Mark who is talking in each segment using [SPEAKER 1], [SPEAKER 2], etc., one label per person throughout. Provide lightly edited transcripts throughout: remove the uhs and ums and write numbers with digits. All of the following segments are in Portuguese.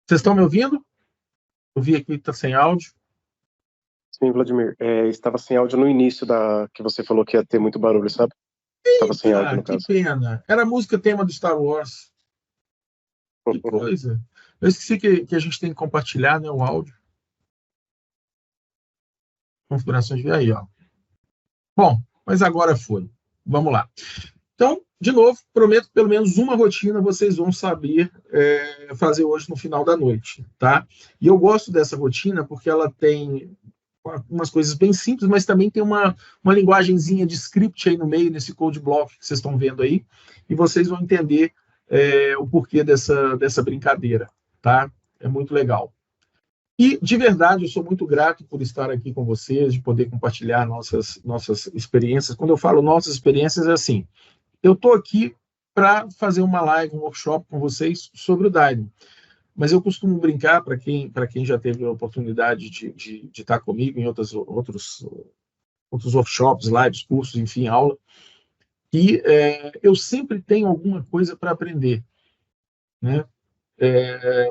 [SPEAKER 1] Vocês estão me ouvindo? Eu vi aqui que está sem áudio.
[SPEAKER 2] Sim, Vladimir. Estava sem áudio no início que você falou que ia ter muito barulho, sabe? Estava sem áudio, no caso.
[SPEAKER 1] Que pena. Era a música tema do Star Wars. Que coisa. Eu esqueci que a gente tem que compartilhar, né, o áudio. Configurações de aí, ó. Bom, mas agora foi. Vamos lá. Então, de novo, prometo que pelo menos uma rotina vocês vão saber fazer hoje no final da noite, tá? E eu gosto dessa rotina porque ela tem umas coisas bem simples, mas também tem uma linguagenzinha de script aí no meio, nesse code block que vocês estão vendo aí, e vocês vão entender o porquê dessa brincadeira, tá? É muito legal. E, de verdade, eu sou muito grato por estar aqui com vocês, de poder compartilhar nossas experiências. Quando eu falo nossas experiências, é assim, eu estou aqui para fazer uma live, um workshop com vocês sobre o Dynamo. Mas eu costumo brincar, para quem já teve a oportunidade de estar comigo em outros workshops, lives, cursos, enfim, aula, que eu sempre tenho alguma coisa para aprender, né?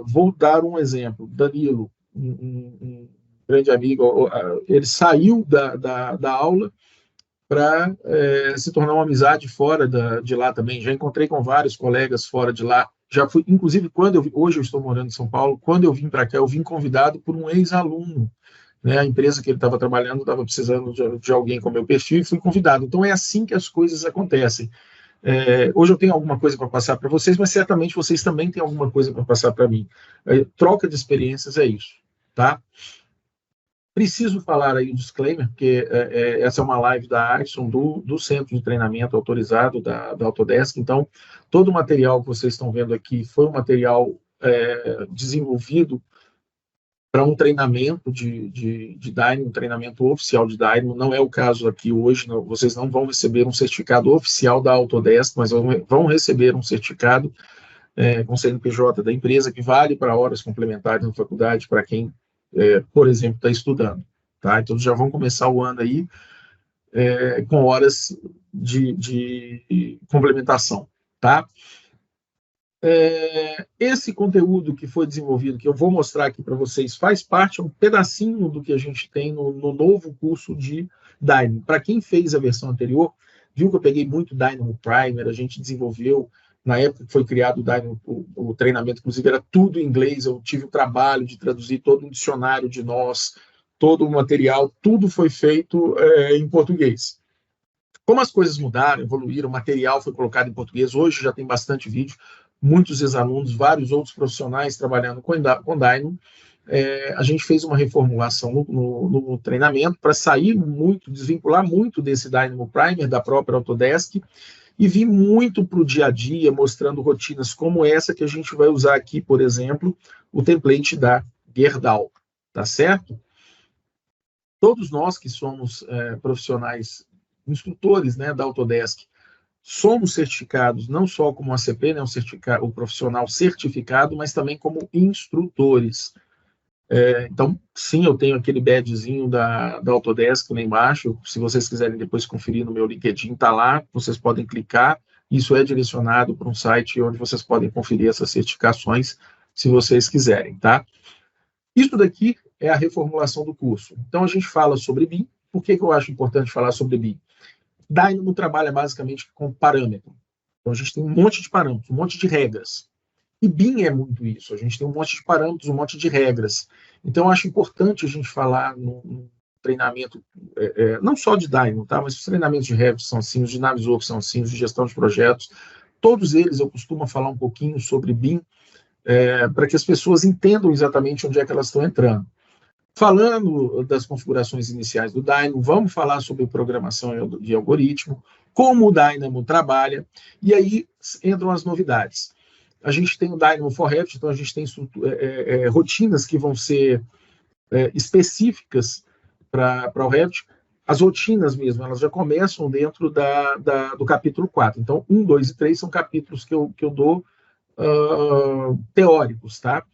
[SPEAKER 1] Vou dar um exemplo. Danilo, um grande amigo, ele saiu da aula para se tornar uma amizade fora de lá também. Já encontrei com vários colegas fora de lá. Já fui, inclusive, hoje eu estou morando em São Paulo, quando eu vim para cá, eu vim convidado por um ex-aluno, né? A empresa que ele estava trabalhando estava precisando de alguém com meu perfil e fui convidado. Então, é assim que as coisas acontecem. Hoje eu tenho alguma coisa para passar para vocês, mas certamente vocês também têm alguma coisa para passar para mim. Troca de experiências é isso, tá? Preciso falar aí o disclaimer, porque essa é uma live da Axon, do Centro de Treinamento Autorizado da Autodesk. Então, todo o material que vocês estão vendo aqui foi um material desenvolvido para um treinamento de Dynamo, um treinamento oficial de Dynamo. Não é o caso aqui hoje, não, vocês não vão receber um certificado oficial da Autodesk, mas vão receber um certificado com CNPJ da empresa, que vale para horas complementares na faculdade, para quem por exemplo, está estudando, tá? Então, já vão começar o ano aí com horas de complementação, tá? Esse conteúdo que foi desenvolvido, que eu vou mostrar aqui para vocês, faz parte, um pedacinho do que a gente tem no novo curso de Dynamo. Para quem fez a versão anterior, viu que eu peguei muito Dynamo Primer, a gente desenvolveu. Na época que foi criado o treinamento, inclusive, era tudo em inglês. Eu tive o trabalho de traduzir todo um dicionário de nós, todo o material, tudo foi feito em português. Como as coisas mudaram, evoluíram, o material foi colocado em português, hoje já tem bastante vídeo, muitos ex-alunos, vários outros profissionais trabalhando com Dynamo. A gente fez uma reformulação no treinamento para sair muito, desvincular muito desse Dynamo Primer da própria Autodesk, e vim muito para o dia a dia, mostrando rotinas como essa que a gente vai usar aqui, por exemplo, o template da Gerdau, tá certo? Todos nós que somos profissionais, instrutores, né, da Autodesk, somos certificados não só como ACP, né, o profissional certificado, mas também como instrutores. Então, sim, eu tenho aquele badgezinho da Autodesk lá embaixo. Se vocês quiserem depois conferir no meu LinkedIn, está lá, vocês podem clicar. Isso é direcionado para um site onde vocês podem conferir essas certificações, se vocês quiserem, tá? Isso daqui é a reformulação do curso. Então, a gente fala sobre BIM. Por que eu acho importante falar sobre BIM? Dynamo trabalha basicamente com parâmetro. Então, a gente tem um monte de parâmetros, um monte de regras. E BIM é muito isso, a gente tem um monte de parâmetros, um monte de regras. Então, eu acho importante a gente falar no treinamento, não só de Dynamo, tá? Mas os treinamentos de Revit são assim, os de Navisworks são assim, os de gestão de projetos, todos eles eu costumo falar um pouquinho sobre BIM, para que as pessoas entendam exatamente onde é que elas estão entrando. Falando das configurações iniciais do Dynamo, vamos falar sobre programação de algoritmo, como o Dynamo trabalha, e aí entram as novidades. A gente tem o Dynamo for Revit, então a gente tem rotinas que vão ser específicas para o Revit. As rotinas mesmo, elas já começam dentro do capítulo 4. Então, 1, 2 e 3 são capítulos que eu dou teóricos, tá?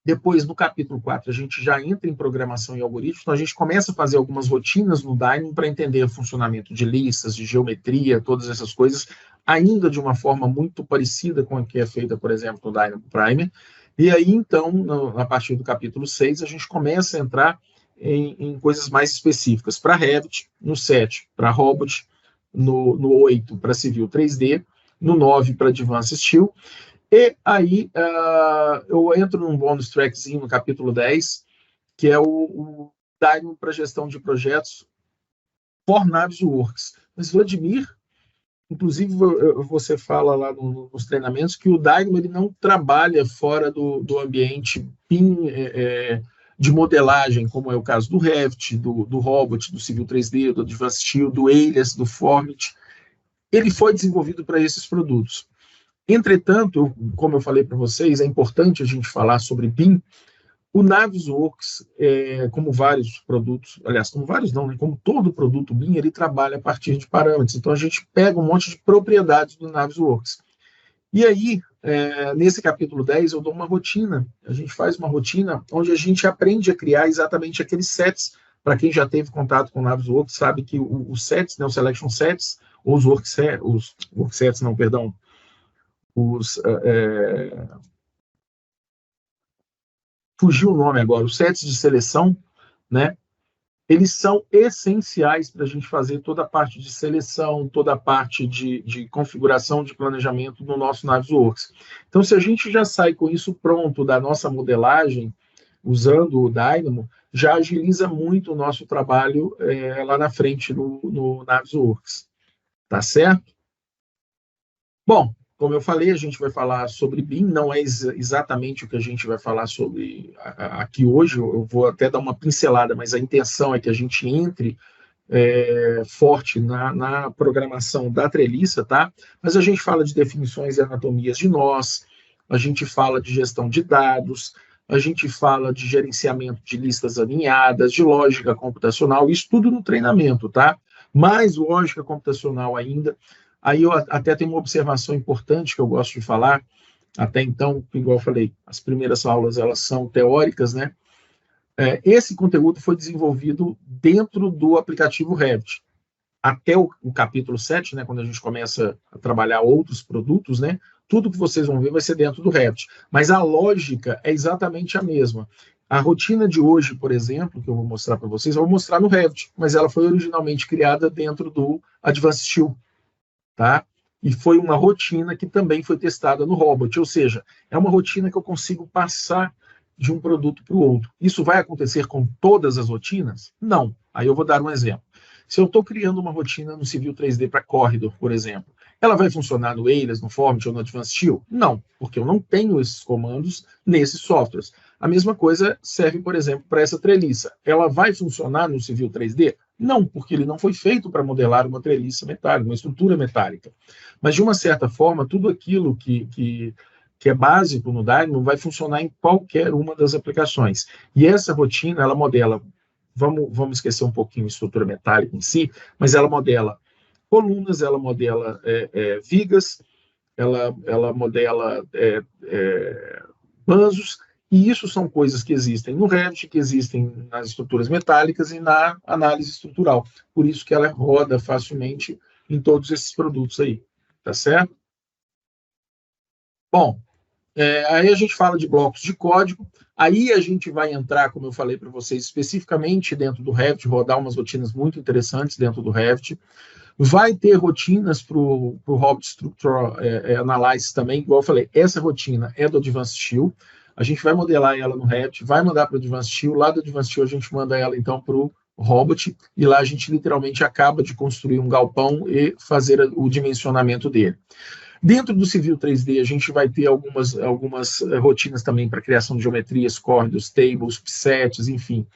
[SPEAKER 1] Depois, no capítulo 4, a gente já entra em programação e algoritmos, então a gente começa a fazer algumas rotinas no Dynamo para entender o funcionamento de listas, de geometria, todas essas coisas, ainda de uma forma muito parecida com a que é feita, por exemplo, no Dynamo Primer. E aí, então, a partir do capítulo 6, a gente começa a entrar em coisas mais específicas. Para Revit, no 7, para Robot, no 8, para Civil 3D, no 9, para Advanced Steel. E aí, eu entro num bonus trackzinho no capítulo 10, que é o Daimon para gestão de projetos for Navisworks. Mas, Vladimir, inclusive, você fala lá nos treinamentos que o Daimon ele não trabalha fora do ambiente BIM de modelagem, como é o caso do Revit, do Robot, do Civil 3D, do Advanced Steel, do Alias, do Formit. Ele foi desenvolvido para esses produtos. Entretanto, como eu falei para vocês, é importante a gente falar sobre BIM. O Navisworks, como vários produtos, aliás, como vários não, né? Como todo produto BIM, ele trabalha a partir de parâmetros. Então, a gente pega um monte de propriedades do Navisworks. E aí, nesse capítulo 10, eu dou uma rotina. A gente faz uma rotina onde a gente aprende a criar exatamente aqueles sets. Para quem já teve contato com o Navisworks, sabe que os sets, né, os selection sets, ou os worksets, não, perdão, fugiu o nome agora, os sets de seleção, né? Eles são essenciais para a gente fazer toda a parte de seleção, toda a parte de configuração, de planejamento no nosso Navisworks. Então, se a gente já sai com isso pronto da nossa modelagem, usando o Dynamo, já agiliza muito o nosso trabalho lá na frente no Navisworks. Tá certo? Bom, como eu falei, a gente vai falar sobre BIM, não é exatamente o que a gente vai falar sobre aqui hoje, eu vou até dar uma pincelada, mas a intenção é que a gente entre forte na programação da treliça, tá? Mas a gente fala de definições e anatomias de nós, a gente fala de gestão de dados, a gente fala de gerenciamento de listas alinhadas, de lógica computacional, isso tudo no treinamento, tá? Mais lógica computacional ainda. Aí eu até tenho uma observação importante que eu gosto de falar. Até então, igual eu falei, as primeiras aulas elas são teóricas, né? Esse conteúdo foi desenvolvido dentro do aplicativo Revit. Até o capítulo 7, né, quando a gente começa a trabalhar outros produtos, né, tudo que vocês vão ver vai ser dentro do Revit. Mas a lógica é exatamente a mesma. A rotina de hoje, por exemplo, que eu vou mostrar para vocês, eu vou mostrar no Revit, mas ela foi originalmente criada dentro do Advanced Steel, tá? E foi uma rotina que também foi testada no Robot, ou seja, é uma rotina que eu consigo passar de um produto para o outro. Isso vai acontecer com todas as rotinas? Não. Aí eu vou dar um exemplo. Se eu estou criando uma rotina no Civil 3D para Corridor, por exemplo, ela vai funcionar no Alias, no Formit ou no Advanced Steel? Não, porque eu não tenho esses comandos nesses softwares. A mesma coisa serve, por exemplo, para essa treliça. Ela vai funcionar no Civil 3D? Não, porque ele não foi feito para modelar uma treliça metálica, uma estrutura metálica. Mas, de uma certa forma, tudo aquilo que é básico no Dynamo vai funcionar em qualquer uma das aplicações. E essa rotina, ela modela, vamos esquecer um pouquinho a estrutura metálica em si, mas ela modela colunas, ela modela vigas, ela modela banzos, e isso são coisas que existem no Revit, que existem nas estruturas metálicas e na análise estrutural. Por isso que ela roda facilmente em todos esses produtos aí, tá certo? Bom, aí a gente fala de blocos de código, aí a gente vai entrar, como eu falei para vocês, especificamente dentro do Revit, rodar umas rotinas muito interessantes dentro do Revit. Vai ter rotinas para o Robot Structural Analysis também, igual eu falei, essa rotina é do Advanced Steel, a gente vai modelar ela no Revit, vai mandar para o Advanced Steel, lá do Advanced Steel a gente manda ela então para o Robot, e lá a gente literalmente acaba de construir um galpão e fazer o dimensionamento dele. Dentro do Civil 3D, a gente vai ter algumas rotinas também para criação de geometrias, corridors, tables, sets, enfim.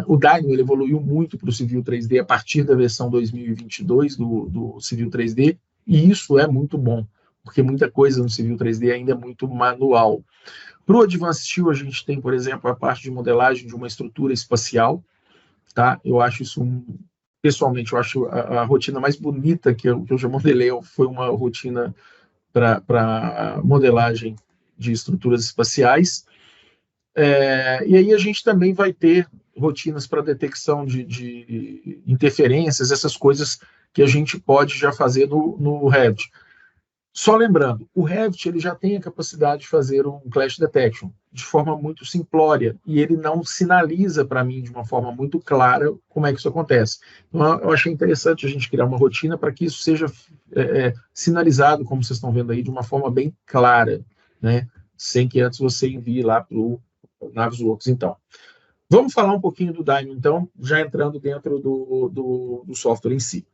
[SPEAKER 1] O Dynamo ele evoluiu muito para o Civil 3D a partir da versão 2022 do Civil 3D, e isso é muito bom, porque muita coisa no Civil 3D ainda é muito manual. Para o Advanced Steel, a gente tem, por exemplo, a parte de modelagem de uma estrutura espacial, tá? Eu acho isso, pessoalmente, eu acho a rotina mais bonita que eu já modelei, foi uma rotina para modelagem de estruturas espaciais. E aí a gente também vai ter rotinas para detecção de interferências, essas coisas que a gente pode já fazer no Revit. Só lembrando, o Revit ele já tem a capacidade de fazer um clash detection de forma muito simplória, e ele não sinaliza para mim de uma forma muito clara como é que isso acontece. Então, eu achei interessante a gente criar uma rotina para que isso seja sinalizado, como vocês estão vendo aí, de uma forma bem clara, né? Sem que antes você envie lá para o Navisworks, então. Vamos falar um pouquinho do Dyno, então, já entrando dentro do software em si.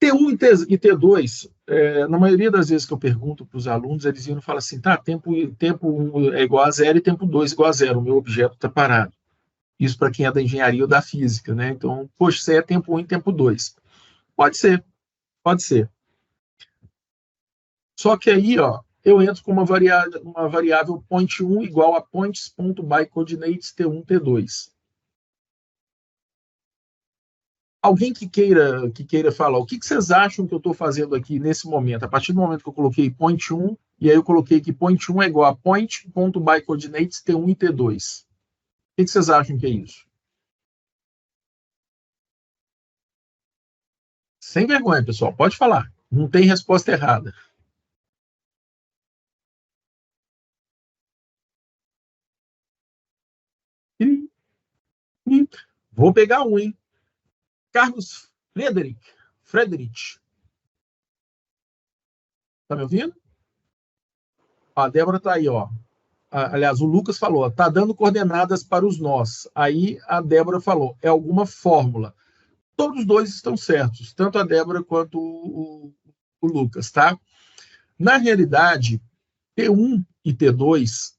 [SPEAKER 1] T1 e T2, na maioria das vezes que eu pergunto para os alunos, eles iam falar assim, tá, tempo 1 é igual a 0 e tempo 2 é igual a 0, o meu objeto está parado. Isso para quem é da engenharia ou da física, né? Então, poxa, isso aí é tempo 1 e tempo 2. Pode ser, pode ser. Só que aí, ó, eu entro com uma variável point1 igual a points.byCoordinates T1, T2. Alguém que queira falar, o que vocês acham que eu estou fazendo aqui nesse momento? A partir do momento que eu coloquei point 1, e aí eu coloquei que point 1 é igual a point.byCoordinates T1 e T2. O que vocês acham que é isso? Sem vergonha, pessoal, pode falar. Não tem resposta errada. Vou pegar um, hein? Carlos Frederic. Tá me ouvindo? A Débora está aí, ó. Aliás, o Lucas falou, tá dando coordenadas para os nós. Aí a Débora falou, é alguma fórmula. Todos os dois estão certos, tanto a Débora quanto o Lucas, tá? Na realidade, T1 e T2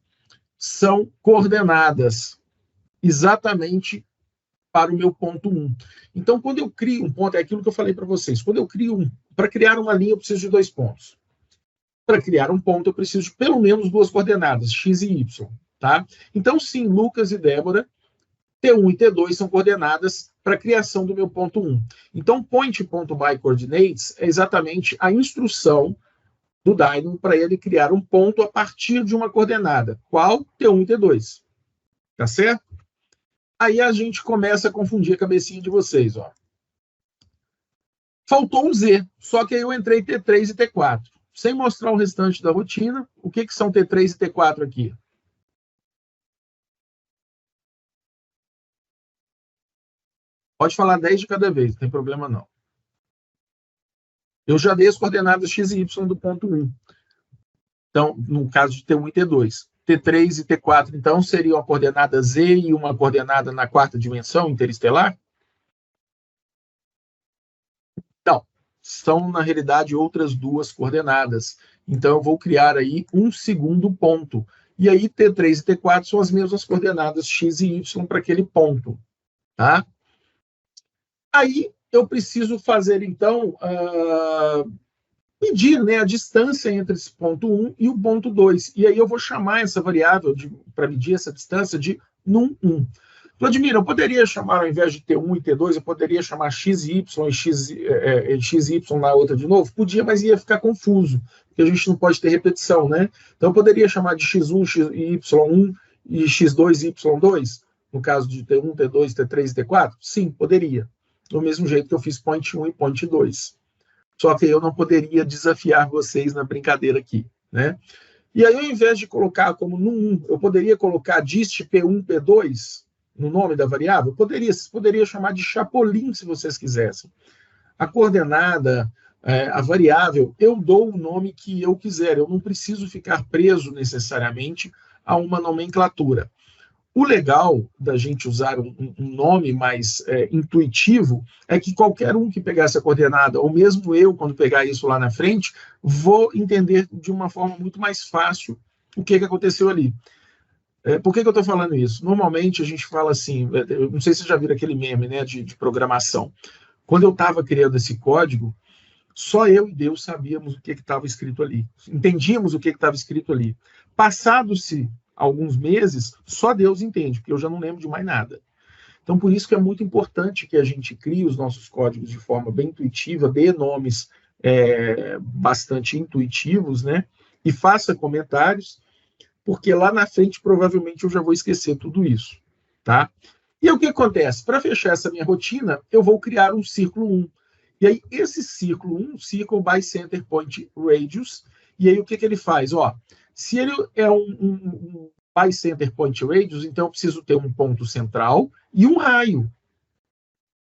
[SPEAKER 1] são coordenadas exatamente para o meu ponto 1. Então, quando eu crio um ponto, é aquilo que eu falei para vocês, quando eu crio para criar uma linha, eu preciso de 2 pontos. Para criar um ponto, eu preciso de pelo menos 2 coordenadas, x e y, tá? Então, sim, Lucas e Débora, T1 e T2 são coordenadas para a criação do meu ponto 1. Então, point.byCoordinates é exatamente a instrução do Dyno para ele criar um ponto a partir de uma coordenada. Qual? T1 e T2. Tá certo? Aí a gente começa a confundir a cabecinha de vocês, ó. Faltou um Z, só que aí eu entrei T3 e T4. Sem mostrar o restante da rotina, o que são T3 e T4 aqui? Pode falar 10 de cada vez, não tem problema não. Eu já dei as coordenadas x e y do ponto 1. Então, no caso de T1 e T2. T3 e T4, então, seriam a coordenada Z e uma coordenada na 4ª dimensão interestelar? Não. São, na realidade, outras 2 coordenadas. Então, eu vou criar aí um segundo ponto. E aí, T3 e T4 são as mesmas coordenadas x e y para aquele ponto. Tá? Aí, eu preciso fazer, então, medir, né, a distância entre esse ponto 1 e o ponto 2. E aí eu vou chamar essa variável para medir essa distância de num1. Vladimir, eu poderia chamar, ao invés de T1 e T2, eu poderia chamar x e y e x e y na outra de novo? Podia, mas ia ficar confuso, porque a gente não pode ter repetição, né? Então eu poderia chamar de x1, y1 e x2 e y2, no caso de T1, T2, T3 e T4? Sim, poderia. Do mesmo jeito que eu fiz point 1 e point 2. Só que eu não poderia desafiar vocês na brincadeira aqui, né? E aí, ao invés de colocar como num1, eu poderia colocar dist P1, P2 no nome da variável? Vocês poderiam chamar de Chapolin, se vocês quisessem. A coordenada, a variável, eu dou o nome que eu quiser. Eu não preciso ficar preso necessariamente a uma nomenclatura. O legal da gente usar um nome mais intuitivo é que qualquer um que pegasse a coordenada, ou mesmo eu, quando pegar isso lá na frente, vou entender de uma forma muito mais fácil o que aconteceu ali. Por que eu estou falando isso? Normalmente a gente fala assim, eu não sei se vocês já viram aquele meme, né, de programação. Quando eu estava criando esse código, só eu e Deus sabíamos o que estava escrito ali. Entendíamos o que estava escrito ali. Passado-se alguns meses, só Deus entende, porque eu já não lembro de mais nada. Então, por isso que é muito importante que a gente crie os nossos códigos de forma bem intuitiva, dê nomes bastante intuitivos, né? E faça comentários, porque lá na frente, provavelmente, eu já vou esquecer tudo isso, tá? E o que acontece? Para fechar essa minha rotina, eu vou criar um círculo 1. E aí, esse círculo 1, Circle by Center Point Radius, e aí o que ele faz? Ó, se ele é um by Center Point Radius, então eu preciso ter um ponto central e um raio.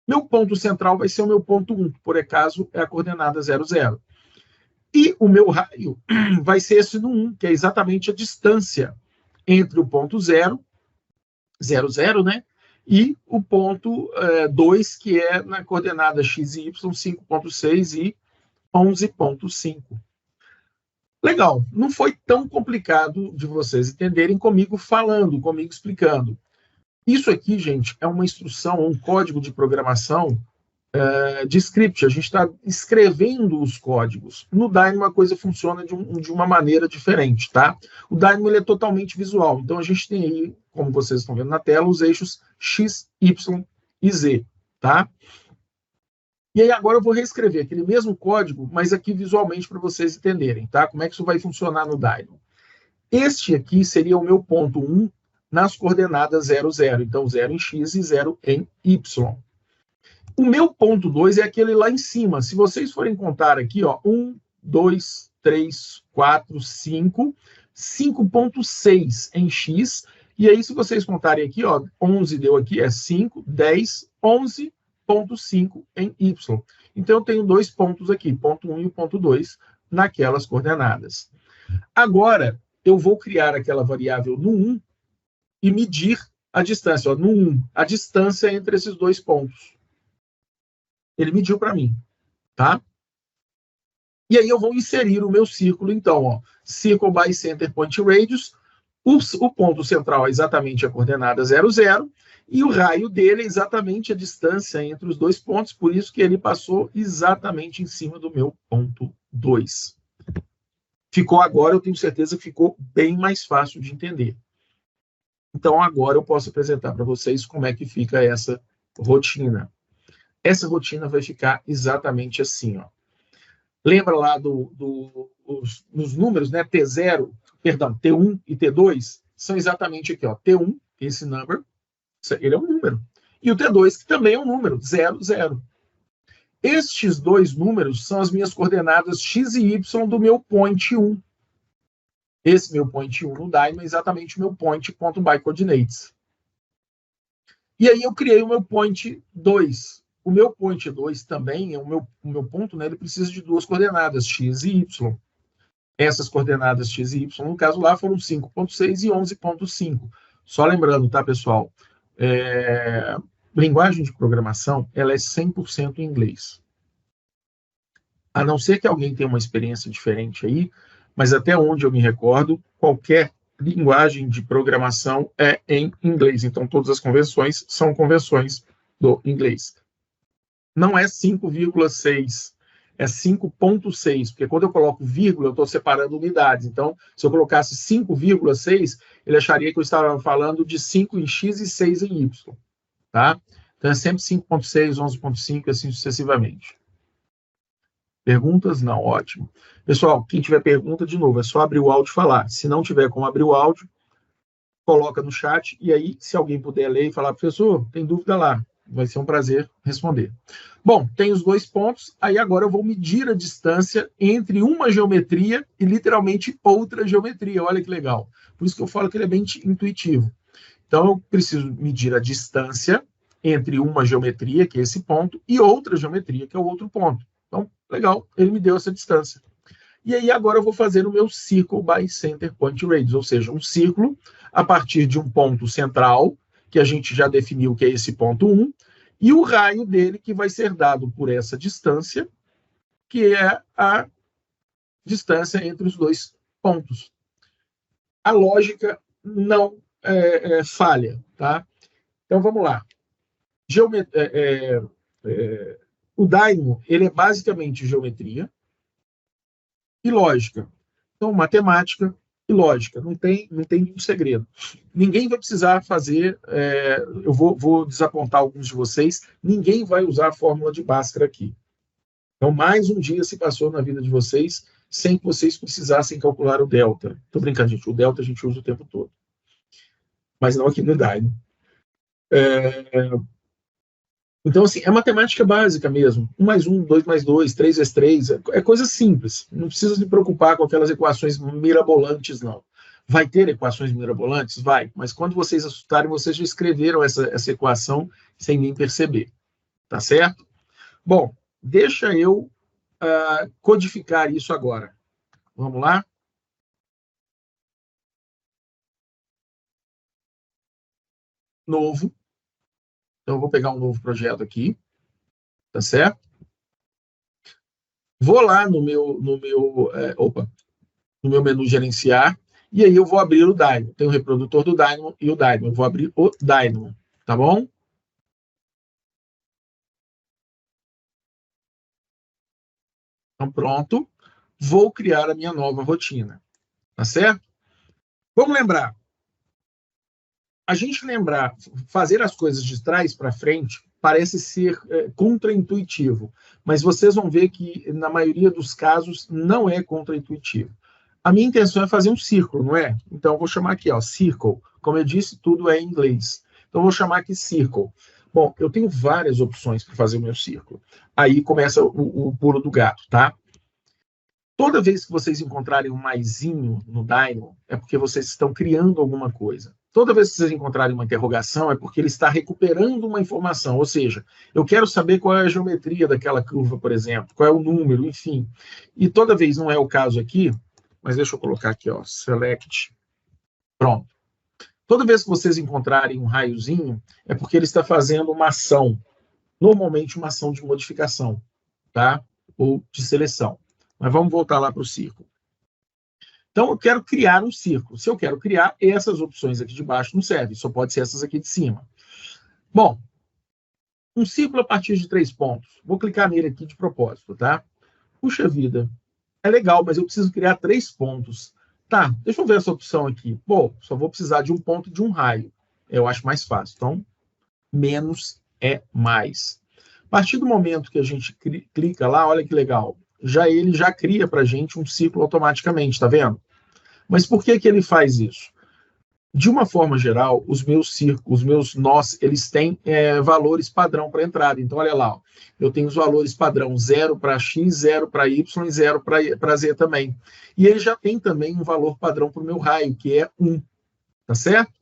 [SPEAKER 1] Meu ponto central vai ser o meu ponto 1, que por acaso é a coordenada 0, 0. E o meu raio vai ser esse no 1, que é exatamente a distância entre o ponto 0, 0, 0, né? E o ponto 2, que é na coordenada x e y, 5,6 e 11,5. Legal, não foi tão complicado de vocês entenderem comigo falando, comigo explicando. Isso aqui, gente, é uma instrução, um código de programação de script. A gente está escrevendo os códigos. No Dynamo, a coisa funciona de uma maneira diferente, tá? O Dynamo ele é totalmente visual. Então, a gente tem aí, como vocês estão vendo na tela, os eixos X, Y e Z, tá? E aí, agora eu vou reescrever aquele mesmo código, mas aqui visualmente para vocês entenderem, tá? Como é que isso vai funcionar no Dynamo. Este aqui seria o meu ponto 1 nas coordenadas 0, 0. Então, 0 em X e 0 em Y. O meu ponto 2 é aquele lá em cima. Se vocês forem contar aqui, ó, 1, 2, 3, 4, 5, 5,6 em X. E aí, se vocês contarem aqui, ó, 11 deu aqui, é 5, 10, 11,5 em Y. Então, eu tenho dois pontos aqui, ponto 1 e o ponto 2, naquelas coordenadas. Agora, eu vou criar aquela variável no 1 e medir a distância. Ó, no 1, a distância entre esses dois pontos. Ele mediu para mim, tá? E aí eu vou inserir o meu círculo, então, ó, Circle by Center Point Radius, o ponto central é exatamente a coordenada 0, 0, e o raio dele é exatamente a distância entre os dois pontos, por isso que ele passou exatamente em cima do meu ponto 2. Ficou agora, eu tenho certeza que ficou bem mais fácil de entender. Então, agora eu posso apresentar para vocês como é que fica essa rotina. Essa rotina vai ficar exatamente assim, ó. Lembra lá nos números, né? T0, perdão, T1 e T2 são exatamente aqui, ó. T1, esse number, ele é um número. E o T2, que também é um número, 0, 0. Estes dois números são as minhas coordenadas x e y do meu point 1. Esse meu point 1 no Dynamo é exatamente o meu point ponto by coordinates. E aí eu criei o meu point 2. O meu point 2 também, o meu ponto, né, ele precisa de duas coordenadas, x e y. Essas coordenadas x e y, no caso lá, foram 5,6 e 11,5. Só lembrando, tá, pessoal? Linguagem de programação, ela é 100% em inglês. A não ser que alguém tenha uma experiência diferente aí, mas até onde eu me recordo, qualquer linguagem de programação é em inglês. Então, todas as convenções são convenções do inglês. Não é 5,6, é 5,6, porque quando eu coloco vírgula, eu estou separando unidades. Então, se eu colocasse 5,6, ele acharia que eu estava falando de 5 em x e 6 em y. Tá? Então, é sempre 5,6, 11,5 e assim sucessivamente. Perguntas? Não, ótimo. Pessoal, quem tiver pergunta, de novo, é só abrir o áudio e falar. Se não tiver como abrir o áudio, coloca no chat, e aí, se alguém puder ler e falar, professor, tem dúvida lá, vai ser um prazer responder. Bom, tem os dois pontos, aí agora eu vou medir a distância entre uma geometria e literalmente outra geometria, olha que legal. Por isso que eu falo que ele é bem intuitivo. Então, eu preciso medir a distância entre uma geometria, que é esse ponto, e outra geometria, que é o outro ponto. Então, legal, ele me deu essa distância. E aí agora eu vou fazer o meu Circle by Center Point Radius, ou seja, um círculo a partir de um ponto central, que a gente já definiu que é esse ponto 1, e o raio dele que vai ser dado por essa distância, que é a distância entre os dois pontos. A lógica não falha, tá? Então vamos lá. O Dynamo, ele é basicamente geometria e lógica. Então, matemática e lógica, não tem nenhum segredo. Ninguém vai precisar fazer, eu vou desapontar alguns de vocês, ninguém vai usar a fórmula de Bhaskara aqui. Então, mais um dia se passou na vida de vocês sem que vocês precisassem calcular o delta. Estou brincando, gente, o delta a gente usa o tempo todo. Mas não aqui no Dynamo. Então, assim, é matemática básica mesmo. 1 mais 1, 2 mais 2, 3 vezes 3, é coisa simples. Não precisa se preocupar com aquelas equações mirabolantes, não. Vai ter equações mirabolantes? Vai. Mas quando vocês assustarem, vocês já escreveram essa equação sem nem perceber. Tá certo? Bom, deixa eu codificar isso agora. Vamos lá? Novo. Então, eu vou pegar um novo projeto aqui. Tá certo? Vou lá no meu menu gerenciar, e aí eu vou abrir o Dynamo. Tem o reprodutor do Dynamo e o Dynamo. Eu vou abrir o Dynamo, tá bom? Então, pronto. Vou criar a minha nova rotina, tá certo? Vamos lembrar. A gente fazer as coisas de trás para frente parece ser contraintuitivo, mas vocês vão ver que, na maioria dos casos, não é contraintuitivo. A minha intenção é fazer um círculo, não é? Então, eu vou chamar aqui, ó, circle. Como eu disse, tudo é em inglês. Então, eu vou chamar aqui circle. Bom, eu tenho várias opções para fazer o meu círculo. Aí começa o pulo do gato, tá? Toda vez que vocês encontrarem um maisinho no Dynamo, é porque vocês estão criando alguma coisa. Toda vez que vocês encontrarem uma interrogação, é porque ele está recuperando uma informação. Ou seja, eu quero saber qual é a geometria daquela curva, por exemplo, qual é o número, enfim. E toda vez, não é o caso aqui, mas deixa eu colocar aqui, ó, select. Pronto. Toda vez que vocês encontrarem um raiozinho, é porque ele está fazendo uma ação. Normalmente uma ação de modificação, tá? Ou de seleção. Mas vamos voltar lá para o círculo. Então, eu quero criar um círculo. Se eu quero criar, essas opções aqui de baixo não servem, só pode ser essas aqui de cima. Bom, um círculo a partir de 3 pontos. Vou clicar nele aqui de propósito, tá? Puxa vida, é legal, mas eu preciso criar 3 pontos. Tá, deixa eu ver essa opção aqui. Bom, só vou precisar de um ponto e de um raio. Eu acho mais fácil. Então, menos é mais. A partir do momento que a gente clica lá, olha que legal. Ele já cria para a gente um círculo automaticamente, tá vendo? Mas por que ele faz isso? De uma forma geral, os meus círculos, os meus nós, eles têm valores padrão para entrada. Então, olha lá, ó, eu tenho os valores padrão 0 para x, 0 para y e 0 para z também. E ele já tem também um valor padrão para o meu raio, que é 1. Tá certo?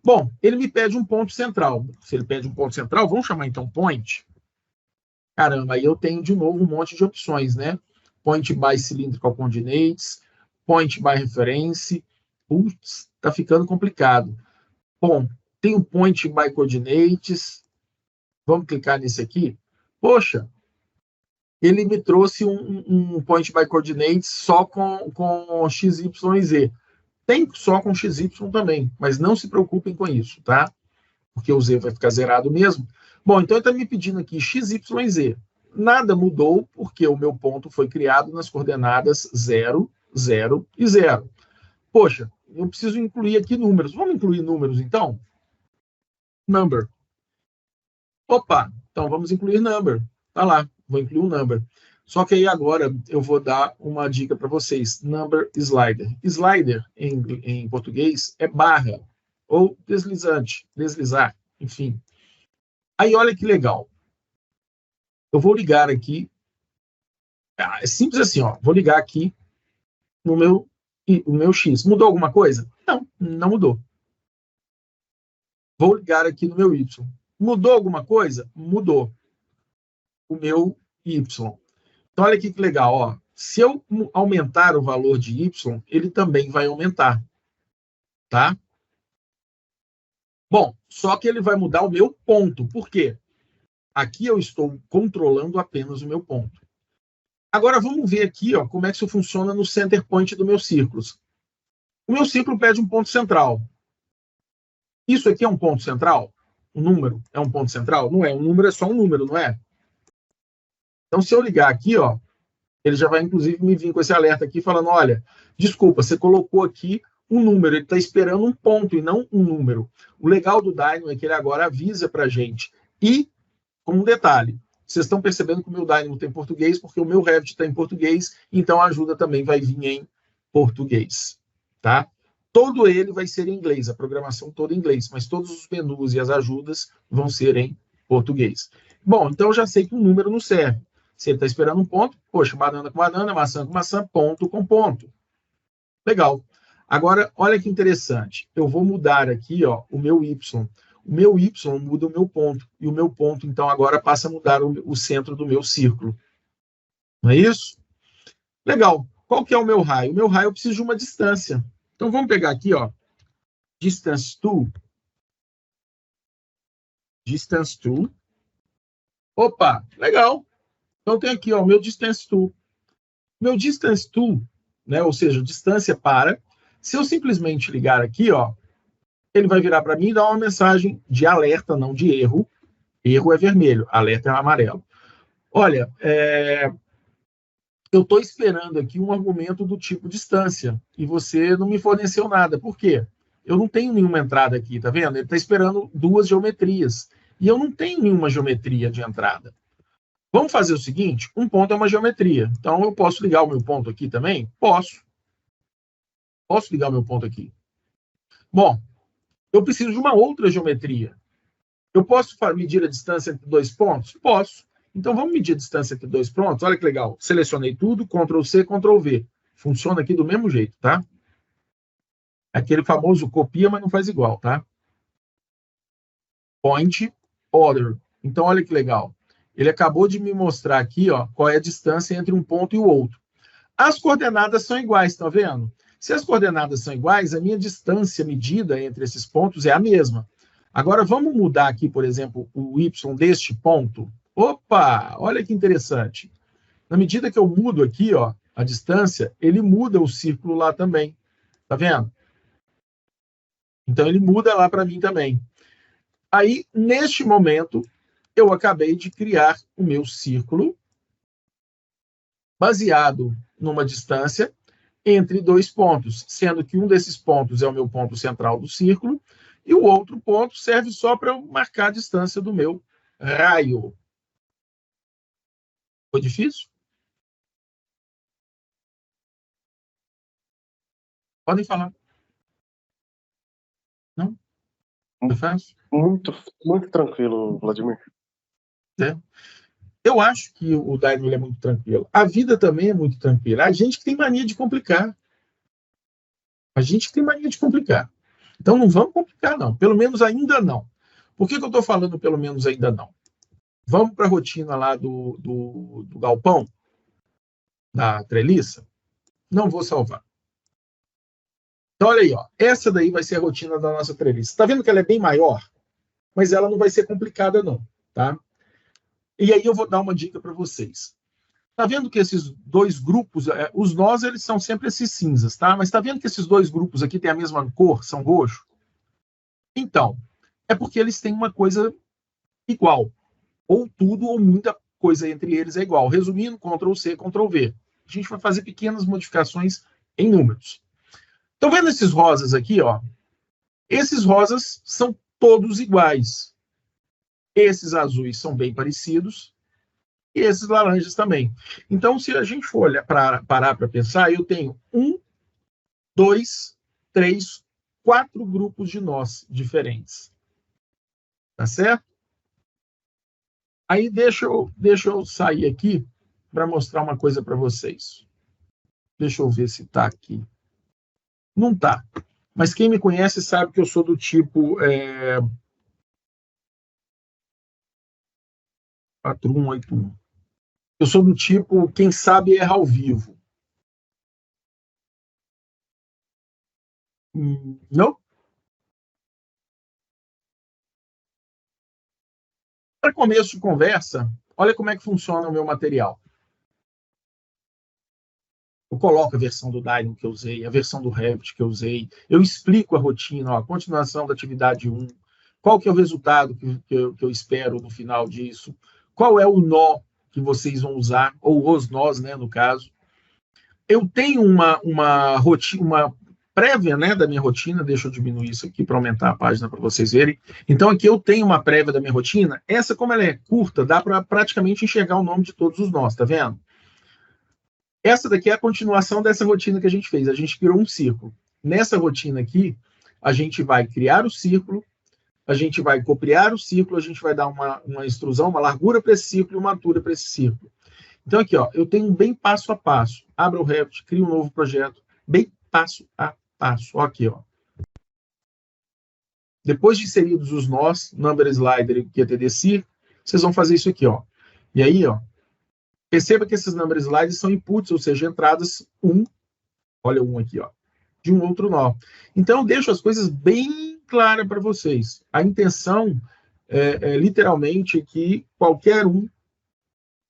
[SPEAKER 1] Bom, ele me pede um ponto central. Se ele pede um ponto central, vamos chamar então point. Caramba, aí eu tenho de novo um monte de opções, né? Point by cylindrical coordinates, point by reference. Putz, tá ficando complicado. Bom, tem o point by coordinates. Vamos clicar nesse aqui. Poxa, ele me trouxe um point by coordinates só com x, y e z. Tem só com x, y também, mas não se preocupem com isso, tá? Porque o z vai ficar zerado mesmo. Bom, então ele está me pedindo aqui x, y e z. Nada mudou, porque o meu ponto foi criado nas coordenadas 0, 0 e 0. Poxa, eu preciso incluir aqui números. Vamos incluir números, então? Number. Opa, então vamos incluir number. Tá lá, vou incluir um number. Só que aí agora eu vou dar uma dica para vocês. Number slider. Slider, em português, é barra ou deslizante, deslizar, enfim. Aí olha que legal. Eu vou ligar aqui. É simples assim, ó. Vou ligar aqui no meu X. Mudou alguma coisa? Não, não mudou. Vou ligar aqui no meu Y. Mudou alguma coisa? Mudou. O meu Y. Então, olha aqui que legal, ó. Se eu aumentar o valor de Y, ele também vai aumentar. Tá? Bom, só que ele vai mudar o meu ponto. Por quê? Aqui eu estou controlando apenas o meu ponto. Agora vamos ver aqui, ó, como é que isso funciona no center point do meu círculo. O meu círculo pede um ponto central. Isso aqui é um ponto central? Um número é um ponto central? Não é. Um número é só um número, não é? Então, se eu ligar aqui, ó, ele já vai, inclusive, me vir com esse alerta aqui, falando, olha, desculpa, você colocou aqui um número, ele está esperando um ponto e não um número. O legal do Dynamo é que ele agora avisa para a gente. E, com um detalhe, vocês estão percebendo que o meu Dynamo tem português, porque o meu Revit está em português, então a ajuda também vai vir em português. Tá? Todo ele vai ser em inglês, a programação toda em inglês, mas todos os menus e as ajudas vão ser em português. Bom, então eu já sei que um número não serve. Se ele está esperando um ponto, poxa, banana com banana, maçã com maçã, ponto com ponto. Legal. Agora, olha que interessante. Eu vou mudar aqui, ó, o meu y. O meu y muda o meu ponto. E o meu ponto, então, agora passa a mudar o centro do meu círculo. Não é isso? Legal. Qual que é o meu raio? O meu raio eu preciso de uma distância. Então, vamos pegar aqui, ó, distance to. Distance to. Opa, legal. Então, tem aqui, ó, o meu distance to. Meu distance to, né, ou seja, distância para. Se eu simplesmente ligar aqui, ó, ele vai virar para mim e dar uma mensagem de alerta, não de erro. Erro é vermelho, alerta é amarelo. Olha, eu estou esperando aqui um argumento do tipo distância e você não me forneceu nada. Por quê? Eu não tenho nenhuma entrada aqui, tá vendo? Ele está esperando duas geometrias e eu não tenho nenhuma geometria de entrada. Vamos fazer o seguinte, um ponto é uma geometria. Então, eu posso ligar o meu ponto aqui também? Posso. Posso ligar o meu ponto aqui. Bom, eu preciso de uma outra geometria. Eu posso medir a distância entre dois pontos? Posso. Então, vamos medir a distância entre dois pontos. Olha que legal. Selecionei tudo, Ctrl+C, Ctrl+V. Funciona aqui do mesmo jeito, tá? Aquele famoso copia, mas não faz igual, tá? Point, order. Então, olha que legal. Ele acabou de me mostrar aqui, ó, qual é a distância entre um ponto e o outro. As coordenadas são iguais, tá vendo? Se as coordenadas são iguais, a minha distância medida entre esses pontos é a mesma. Agora, vamos mudar aqui, por exemplo, o y deste ponto. Opa, olha que interessante. Na medida que eu mudo aqui, ó, a distância, ele muda o círculo lá também. Tá vendo? Então, ele muda lá para mim também. Aí, neste momento, eu acabei de criar o meu círculo baseado numa distância entre dois pontos, sendo que um desses pontos é o meu ponto central do círculo e o outro ponto serve só para eu marcar a distância do meu raio. Foi difícil? Podem falar. Não? Foi fácil?
[SPEAKER 2] Muito, muito tranquilo, Vladimir.
[SPEAKER 1] É. Eu acho que o Daimler é muito tranquilo. A vida também é muito tranquila. A gente que tem mania de complicar. A gente que tem mania de complicar. Então não vamos complicar, não. Pelo menos ainda não. Por que eu estou falando pelo menos ainda não? Vamos para a rotina lá do galpão, da treliça? Não vou salvar. Então, olha aí, ó. Essa daí vai ser a rotina da nossa treliça. Está vendo que ela é bem maior? Mas ela não vai ser complicada, não. Tá? E aí eu vou dar uma dica para vocês. Está vendo que esses dois grupos, os nós, eles são sempre esses cinzas, tá? Mas está vendo que esses dois grupos aqui têm a mesma cor, são roxo? Então, é porque eles têm uma coisa igual. Ou tudo ou muita coisa entre eles é igual. Resumindo, Ctrl+C, Ctrl+V. A gente vai fazer pequenas modificações em números. Estão vendo esses rosas aqui, ó? Esses rosas são todos iguais. Esses azuis são bem parecidos. E esses laranjas também. Então, se a gente for parar para pensar, eu tenho 1, 2, 3, 4 grupos de nós diferentes. Tá certo? Aí deixa eu sair aqui para mostrar uma coisa para vocês. Deixa eu ver se está aqui. Não está. Mas quem me conhece sabe que eu sou do tipo 4181. Eu sou do tipo, quem sabe erra ao vivo. Não? Para começo de conversa, olha como é que funciona o meu material. Eu coloco a versão do Dynamo que eu usei, a versão do Revit que eu usei, eu explico a rotina, ó, a continuação da atividade 1, qual que é o resultado que eu espero no final disso, qual é o nó que vocês vão usar, ou os nós, né, no caso. Eu tenho uma rotina, uma prévia, né, da minha rotina, deixa eu diminuir isso aqui para aumentar a página para vocês verem. Então aqui eu tenho uma prévia da minha rotina, essa como ela é curta, dá para praticamente enxergar o nome de todos os nós, tá vendo? Essa daqui é a continuação dessa rotina que a gente fez, a gente criou um círculo. Nessa rotina aqui, a gente vai criar o círculo, a gente vai copiar o círculo, a gente vai dar uma extrusão, uma largura para esse círculo e uma altura para esse círculo. Então, aqui, ó, eu tenho um bem passo a passo. Abra o Revit, cria um novo projeto, bem passo a passo. Ó, aqui, ó. Depois de inseridos os nós, Number Slider e QTD Circle, vocês vão fazer isso aqui, ó. E aí, ó, perceba que esses Number Sliders são inputs, ou seja, entradas olha aqui, ó, de um outro nó. Então, eu deixo as coisas bem claras para vocês. A intenção literalmente, que qualquer um,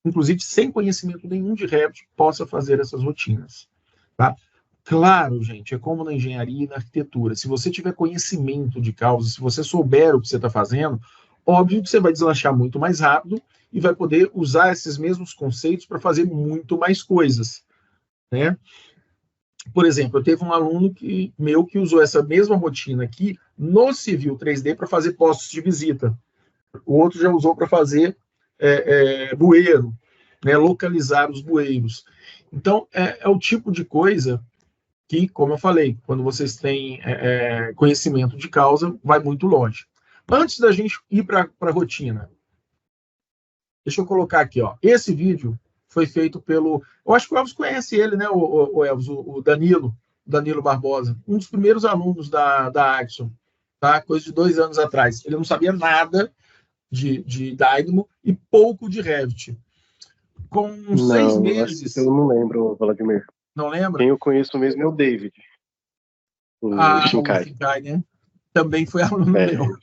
[SPEAKER 1] inclusive sem conhecimento nenhum de Revit, possa fazer essas rotinas. Tá? Claro, gente, é como na engenharia e na arquitetura. Se você tiver conhecimento de causa, se você souber o que você está fazendo, óbvio que você vai deslanchar muito mais rápido e vai poder usar esses mesmos conceitos para fazer muito mais coisas. Né? Por exemplo, eu teve um aluno meu que usou essa mesma rotina aqui no Civil 3D para fazer postos de visita. O outro já usou para fazer bueiro, né, localizar os bueiros. Então, é o tipo de coisa que, como eu falei, quando vocês têm conhecimento de causa, vai muito longe. Antes da gente ir para a rotina, deixa eu colocar aqui, ó, esse vídeo foi feito pelo... Eu acho que o Elvis conhece ele, né, o Elvis, o Danilo Barbosa, um dos primeiros alunos da Axon, tá? Coisa de 2 anos atrás. Ele não sabia nada de Dynamo e pouco de Revit. Com uns 6 meses...
[SPEAKER 2] Eu não lembro, Vladimir.
[SPEAKER 1] Não lembra?
[SPEAKER 2] Quem eu conheço mesmo é o David. O
[SPEAKER 1] Shinkai, né? Também foi aluno meu.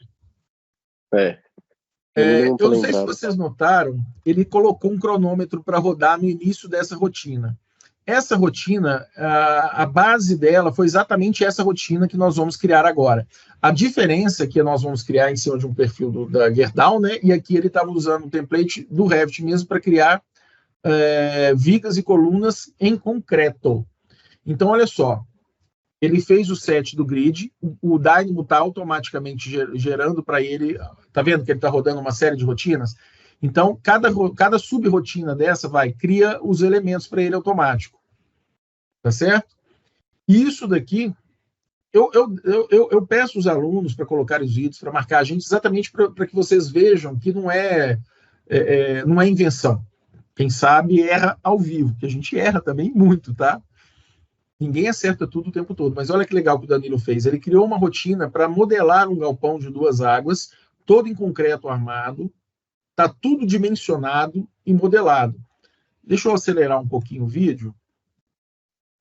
[SPEAKER 1] Eu não sei se vocês notaram, ele colocou um cronômetro para rodar no início dessa rotina. Essa rotina, a base dela foi exatamente essa rotina que nós vamos criar agora. A diferença é que nós vamos criar em cima de um perfil da Gerdau, né? E aqui ele estava usando um template do Revit mesmo para criar vigas e colunas em concreto. Então, olha só, ele fez o set do grid, o Dynamo está automaticamente gerando para ele, tá vendo que ele está rodando uma série de rotinas? Então, cada sub-rotina dessa cria os elementos para ele automático. Tá certo? E isso daqui, eu peço os alunos para colocar os vídeos, para marcar a gente, exatamente para que vocês vejam que não é invenção. Quem sabe erra ao vivo, que a gente erra também muito, tá? Ninguém acerta tudo o tempo todo. Mas olha que legal que o Danilo fez. Ele criou uma rotina para modelar um galpão de 2 águas, todo em concreto armado, está tudo dimensionado e modelado. Deixa eu acelerar um pouquinho o vídeo,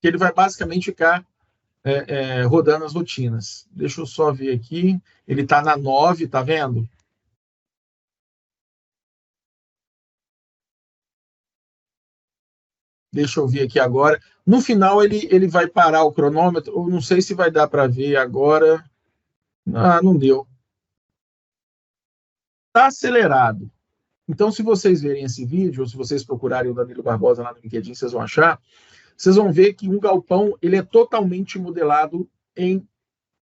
[SPEAKER 1] que ele vai basicamente ficar rodando as rotinas. Deixa eu só ver aqui. Ele está na 9, tá vendo? Deixa eu ver aqui agora. No final, ele vai parar o cronômetro. Eu não sei se vai dar para ver agora. Ah, não deu. Está acelerado. Então, se vocês verem esse vídeo, ou se vocês procurarem o Danilo Barbosa lá no LinkedIn, vocês vão achar. Vocês vão ver que um galpão ele é totalmente modelado em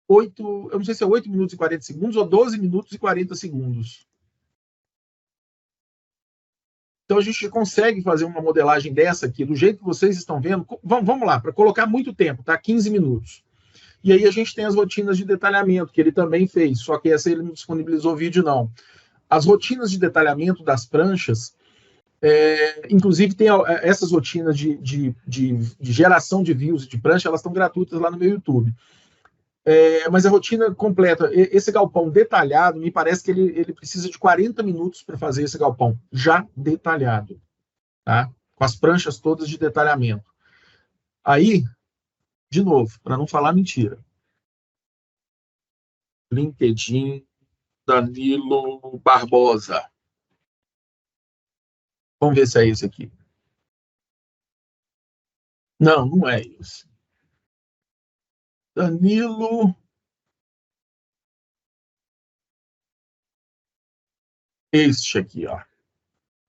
[SPEAKER 1] 8... Eu não sei se é 8 minutos e 40 segundos ou 12 minutos e 40 segundos. Então, a gente consegue fazer uma modelagem dessa aqui, do jeito que vocês estão vendo. Vamos lá, para colocar muito tempo, tá? 15 minutos. E aí a gente tem as rotinas de detalhamento, que ele também fez, só que essa ele não disponibilizou vídeo, não. As rotinas de detalhamento das pranchas, inclusive tem essas rotinas de geração de views de prancha, elas estão gratuitas lá no meu YouTube. Mas a rotina completa, esse galpão detalhado, me parece que ele precisa de 40 minutos para fazer esse galpão, já detalhado, tá? Com as pranchas todas de detalhamento. Aí, de novo, para não falar mentira, LinkedIn, Danilo Barbosa. Vamos ver se é esse aqui. Não, não é esse. Danilo... Este aqui, ó.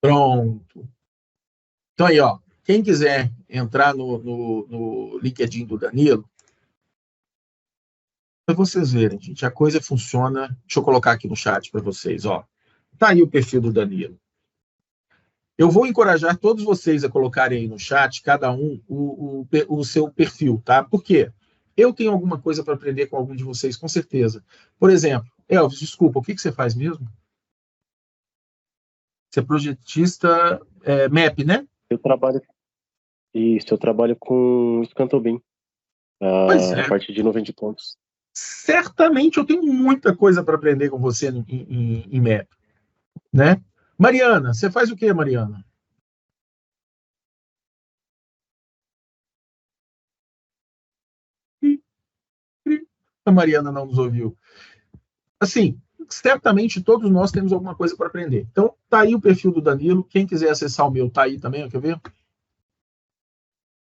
[SPEAKER 1] Pronto. Então aí, ó, quem quiser entrar no LinkedIn do Danilo, para vocês verem, gente, a coisa funciona. Deixa eu colocar aqui no chat para vocês, ó. Tá aí o perfil do Danilo. Eu vou encorajar todos vocês a colocarem aí no chat, cada um, o seu perfil, tá? Por quê? Eu tenho alguma coisa para aprender com algum de vocês, com certeza. Por exemplo, Elvis, desculpa, o que você faz mesmo? Você é projetista MEP, né?
[SPEAKER 2] Eu trabalho com Scantobin,
[SPEAKER 1] Pois
[SPEAKER 2] a
[SPEAKER 1] é.
[SPEAKER 2] partir de 90 pontos.
[SPEAKER 1] Certamente eu tenho muita coisa para aprender com você em MEP, né? Mariana, você faz o quê, Mariana? A Mariana não nos ouviu. Assim, certamente todos nós temos alguma coisa para aprender. Então, tá aí o perfil do Danilo. Quem quiser acessar o meu, tá aí também, quer ver?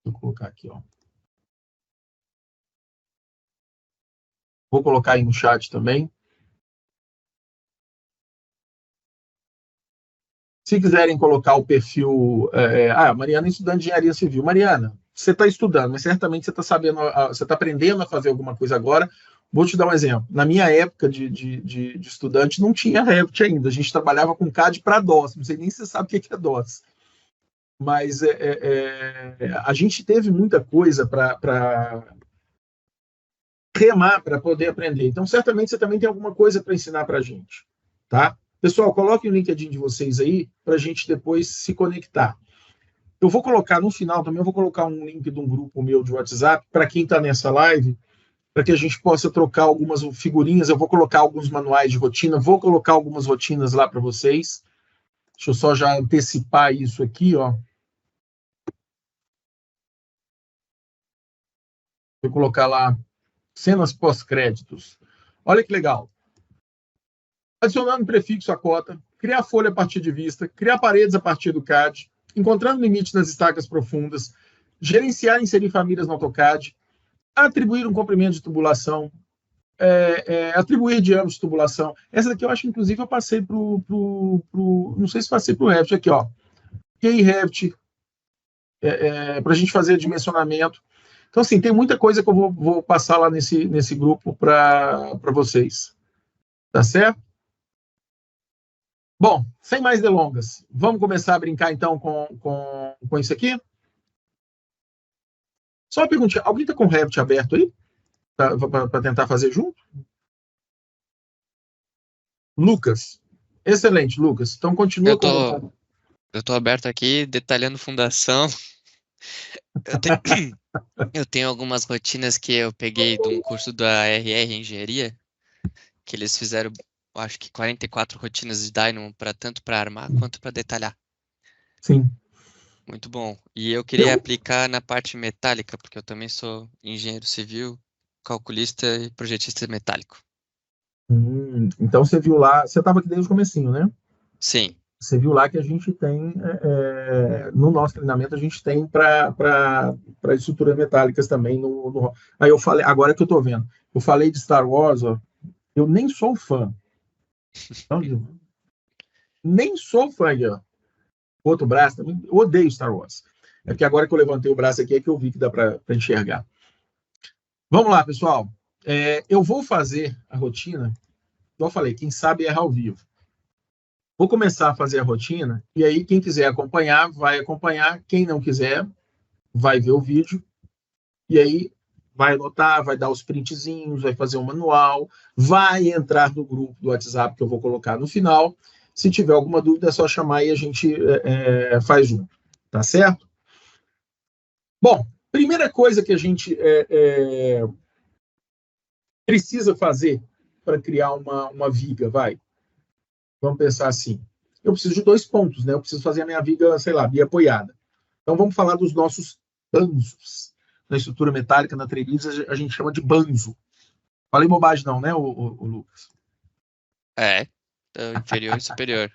[SPEAKER 1] Vou colocar aqui, ó. Vou colocar aí no chat também. Se quiserem colocar o perfil. Mariana é estudante de engenharia civil. Mariana, você está estudando, mas certamente você está sabendo, você está aprendendo a fazer alguma coisa agora. Vou te dar um exemplo. Na minha época de estudante, não tinha Revit ainda. A gente trabalhava com CAD para DOS. Não sei nem se você sabe o que é DOS. Mas a gente teve muita coisa para remar, para poder aprender. Então, certamente você também tem alguma coisa para ensinar para a gente. Tá? Pessoal, coloque o LinkedIn de vocês aí para a gente depois se conectar. Eu vou colocar no final também, eu vou colocar um link de um grupo meu de WhatsApp para quem está nessa live, para que a gente possa trocar algumas figurinhas. Eu vou colocar alguns manuais de rotina, vou colocar algumas rotinas lá para vocês. Deixa eu só já antecipar isso aqui, ó. Vou colocar lá cenas pós-créditos. Olha que legal. Adicionando prefixo à cota, criar folha a partir de vista, criar paredes a partir do CAD, encontrando limites nas estacas profundas, gerenciar e inserir famílias no AutoCAD, atribuir um comprimento de tubulação, atribuir diâmetro de tubulação. Essa daqui eu acho que, inclusive, eu passei para o... Não sei se passei para o Revit aqui, ó. QI Revit, para a gente fazer dimensionamento. Então, assim, tem muita coisa que eu vou passar lá nesse grupo para vocês. Tá certo? Bom, sem mais delongas, vamos começar a brincar então com isso aqui? Só uma perguntinha, alguém está com o Revit aberto aí? Para tentar fazer junto? Lucas. Excelente, Lucas. Então continua com...
[SPEAKER 3] Eu tô aberto aqui, detalhando fundação. Eu tenho algumas rotinas que eu peguei de um curso da RR Engenharia, que eles fizeram, acho que 44 rotinas de Dynamo, tanto para armar quanto para detalhar.
[SPEAKER 1] Sim.
[SPEAKER 3] Muito bom. E eu queria aplicar na parte metálica, porque eu também sou engenheiro civil, calculista e projetista metálico.
[SPEAKER 1] Então você viu lá, você estava aqui desde o comecinho, né?
[SPEAKER 3] Sim.
[SPEAKER 1] Você viu lá que a gente tem, no nosso treinamento, a gente tem para estruturas metálicas também. Aí eu falei, agora que eu estou vendo, eu falei de Star Wars, ó, eu nem sou fã. Nem sou fã, ó. Outro braço também, eu odeio Star Wars. É porque agora que eu levantei o braço aqui é que eu vi que dá para enxergar. Vamos lá, pessoal. Eu vou fazer a rotina, igual eu falei, quem sabe erra ao vivo. Vou começar a fazer a rotina, e aí quem quiser acompanhar, vai acompanhar. Quem não quiser, vai ver o vídeo, e aí vai anotar, vai dar os printzinhos, vai fazer um manual, vai entrar no grupo do WhatsApp que eu vou colocar no final. Se tiver alguma dúvida, é só chamar e a gente faz junto. Tá certo? Bom, primeira coisa que a gente precisa fazer para criar uma viga, vamos pensar assim. Eu preciso de 2 pontos, né? Eu preciso fazer a minha viga, sei lá, biapoiada. Então vamos falar dos nossos banzos. Na estrutura metálica, na treliça, a gente chama de banzo. Falei bobagem não, né, o Lucas?
[SPEAKER 3] Inferior e superior.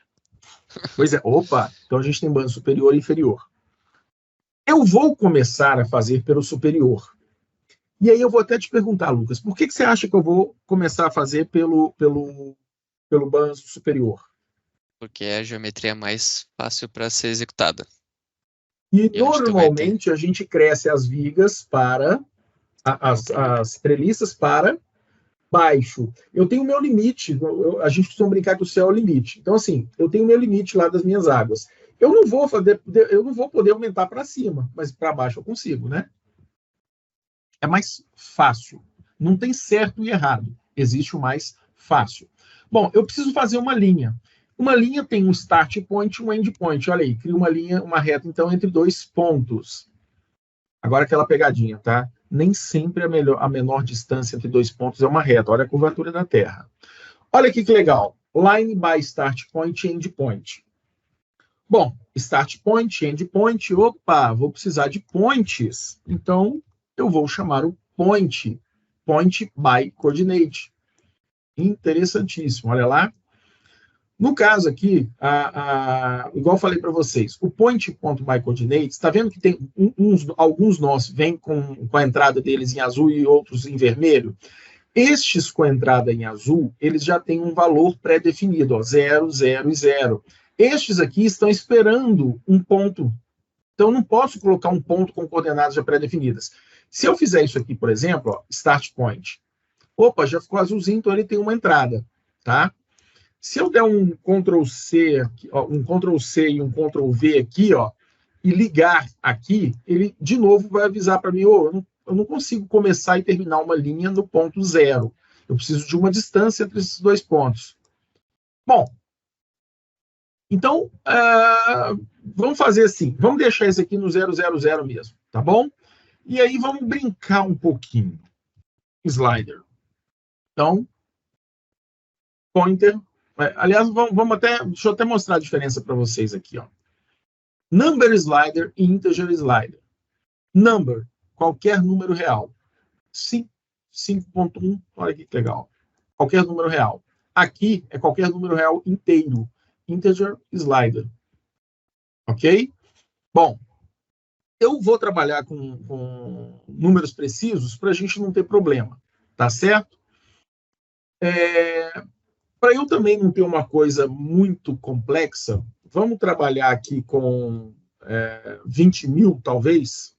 [SPEAKER 1] Pois é, opa, então a gente tem banzo superior e inferior. Eu vou começar a fazer pelo superior. E aí eu vou até te perguntar, Lucas, por que você acha que eu vou começar a fazer pelo banzo superior?
[SPEAKER 3] Porque é a geometria mais fácil para ser executada.
[SPEAKER 1] E normalmente a gente cresce as vigas para as treliças para baixo. Eu tenho o meu limite, a gente costuma brincar que o céu é o limite. Então, assim, eu tenho o meu limite lá das minhas águas. Eu não vou poder aumentar para cima, mas para baixo eu consigo, né? É mais fácil. Não tem certo e errado. Existe o mais Fácil. Bom, eu preciso fazer uma linha. Uma linha tem um start point e um end point. Olha aí, cria uma linha, uma reta, então, entre dois pontos. Agora aquela pegadinha, tá? Nem sempre a menor distância entre dois pontos é uma reta. Olha a curvatura da Terra. Olha aqui que legal. Line by start point e end point. Bom, start point, end point, opa, vou precisar de points. Então, eu vou chamar o point by coordinate. Interessantíssimo, olha lá. No caso aqui, igual eu falei para vocês, o point by coordinate, está vendo que tem alguns nós vêm com a entrada deles em azul e outros em vermelho? Estes com a entrada em azul, eles já têm um valor pré-definido, 0, 0 e 0. Estes aqui estão esperando um ponto. Então, eu não posso colocar um ponto com coordenadas já pré-definidas. Se eu fizer isso aqui, por exemplo, ó, start point. Opa, já ficou azulzinho, então ele tem uma entrada, tá? Se eu der um Ctrl+C, um Ctrl+C e um Ctrl+V aqui, ó, e ligar aqui, ele de novo vai avisar para mim, eu não consigo começar e terminar uma linha no ponto 0. Eu preciso de uma distância entre esses dois pontos. Bom, então, vamos fazer assim. Vamos deixar esse aqui no 0, 0, 0 mesmo, tá bom? E aí vamos brincar um pouquinho. Slider. Então, pointer. Aliás, deixa eu até mostrar a diferença para vocês aqui, ó. Number slider e integer slider. Number, qualquer número real. 5.1, olha que legal. Qualquer número real. Aqui é qualquer número real inteiro. Integer slider. Ok? Bom, eu vou trabalhar com números precisos para a gente não ter problema. Tá certo? Para eu também não ter uma coisa muito complexa, vamos trabalhar aqui com 20 mil, talvez.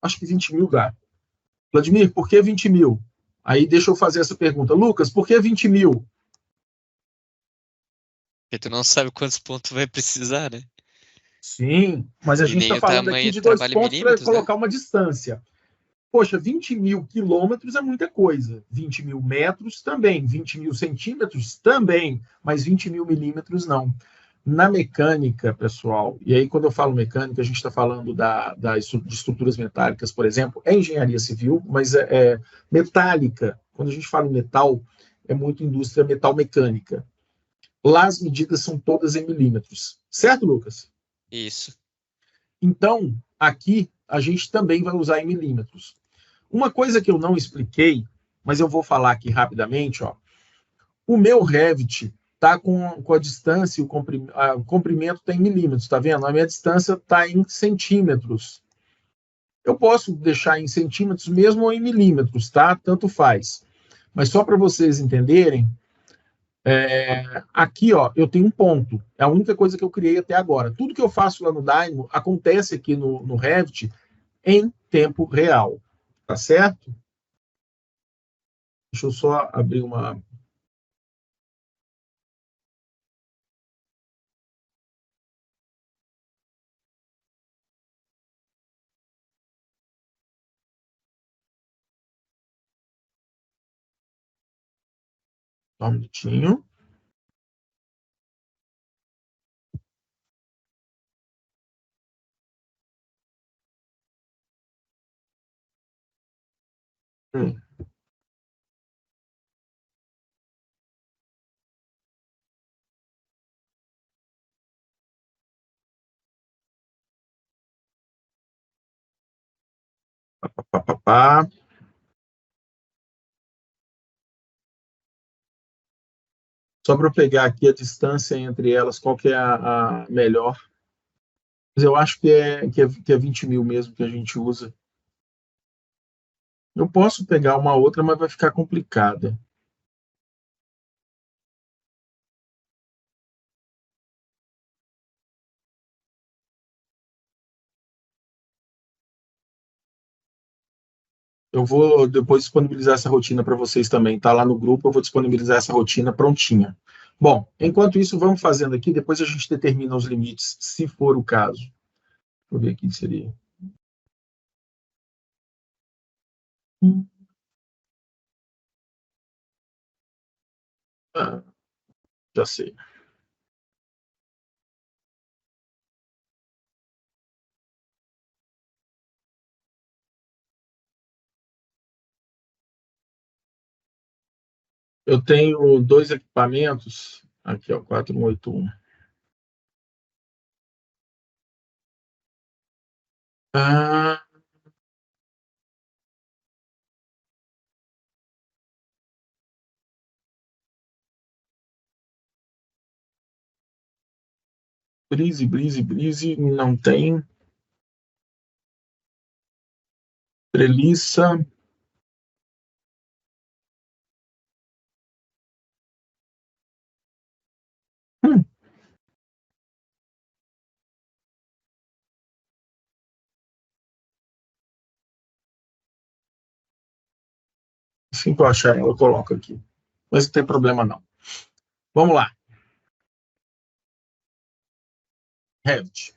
[SPEAKER 1] Acho que 20 mil dá. Vladimir, por que 20 mil? Aí deixa eu fazer essa pergunta. Lucas, por que 20 mil?
[SPEAKER 3] Porque tu não sabe quantos pontos vai precisar, né?
[SPEAKER 1] Sim, mas a gente está falando aqui de 2 pontos para colocar uma distância. Poxa, 20 mil quilômetros é muita coisa. 20 mil metros também. 20 mil centímetros também. Mas 20 mil milímetros não. Na mecânica, pessoal, e aí quando eu falo mecânica, a gente está falando de estruturas metálicas, por exemplo, é engenharia civil, mas é metálica. Quando a gente fala em metal, é muito indústria metal mecânica. Lá as medidas são todas em milímetros. Certo, Lucas?
[SPEAKER 3] Isso.
[SPEAKER 1] Então, aqui a gente também vai usar em milímetros. Uma coisa que eu não expliquei, mas eu vou falar aqui rapidamente, ó. O meu Revit está com a distância, o comprimento está em milímetros, está vendo? A minha distância está em centímetros. Eu posso deixar em centímetros mesmo ou em milímetros, tá? Tanto faz. Mas só para vocês entenderem, aqui, ó, eu tenho um ponto. É a única coisa que eu criei até agora. Tudo que eu faço lá no Dynamo acontece aqui no Revit em tempo real. Tá certo? Deixa eu só abrir uma... Só um minutinho. Só para eu pegar aqui a distância entre elas, qual que é a melhor. Mas eu acho que é 20 mil mesmo que a gente usa. Eu posso pegar uma outra, mas vai ficar complicada. Eu vou depois disponibilizar essa rotina para vocês também. Tá lá no grupo, eu vou disponibilizar essa rotina prontinha. Bom, enquanto isso, vamos fazendo aqui, depois a gente determina os limites, se for o caso. Deixa eu ver aqui que seria. Ah, já sei. Eu tenho dois equipamentos. Aqui, ó, 4181. Ah, Brise, não tem. Treliça. Hum, assim que eu achar ela, eu coloco aqui. Mas não tem problema, não. Vamos lá. Revit.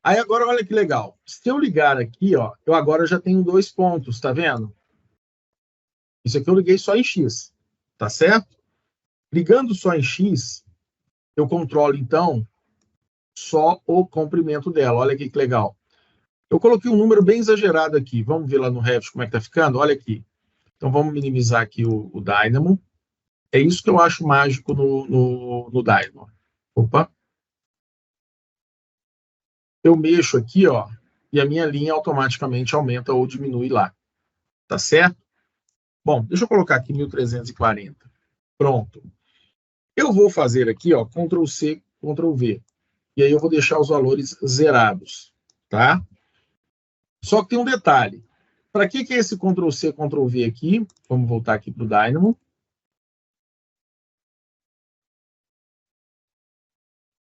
[SPEAKER 1] Aí agora, olha que legal. Se eu ligar aqui, ó, eu agora já tenho 2 pontos, tá vendo? Isso aqui eu liguei só em X, tá certo? Ligando só em X, eu controlo, então, só o comprimento dela. Olha aqui que legal. Eu coloquei um número bem exagerado aqui. Vamos ver lá no Revit como é que tá ficando? Olha aqui. Então, vamos minimizar aqui o Dynamo. É isso que eu acho mágico no Dynamo. Opa. Eu mexo aqui, ó, e a minha linha automaticamente aumenta ou diminui lá. Tá certo? Bom, deixa eu colocar aqui 1340. Pronto. Eu vou fazer aqui, ó, Ctrl C, Ctrl V. E aí eu vou deixar os valores zerados, tá? Só que tem um detalhe. Para que é esse Ctrl C, Ctrl V aqui? Vamos voltar aqui para o Dynamo.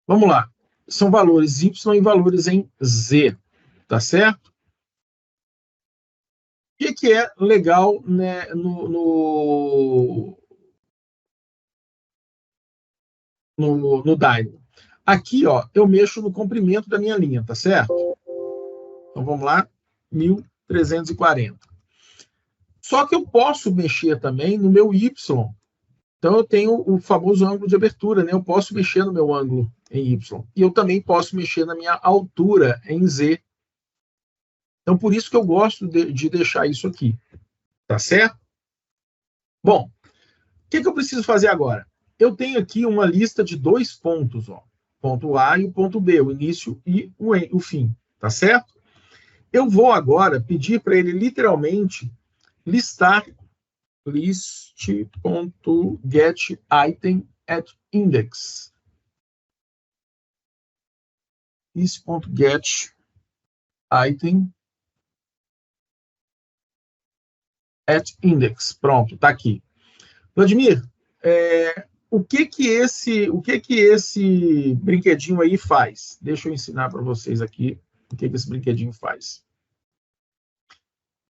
[SPEAKER 1] Vamos lá. São valores Y e valores em Z, tá certo? O que é legal, né, no Dynamo? Aqui, ó, eu mexo no comprimento da minha linha, tá certo? Então vamos lá, 1340. Só que eu posso mexer também no meu Y. Então eu tenho o famoso ângulo de abertura, né? Eu posso mexer no meu ângulo em Y. E eu também posso mexer na minha altura em Z. Então por isso que eu gosto de deixar isso aqui. Tá certo? Bom, o que eu preciso fazer agora? Eu tenho aqui uma lista de 2 pontos, ó. Ponto A e o ponto B, o início e o fim. Tá certo? Eu vou agora pedir para ele literalmente listar list.getItem@index. list.getItem@index. Pronto, tá aqui. Vladimir, o que que esse brinquedinho aí faz? Deixa eu ensinar para vocês aqui o que esse brinquedinho faz.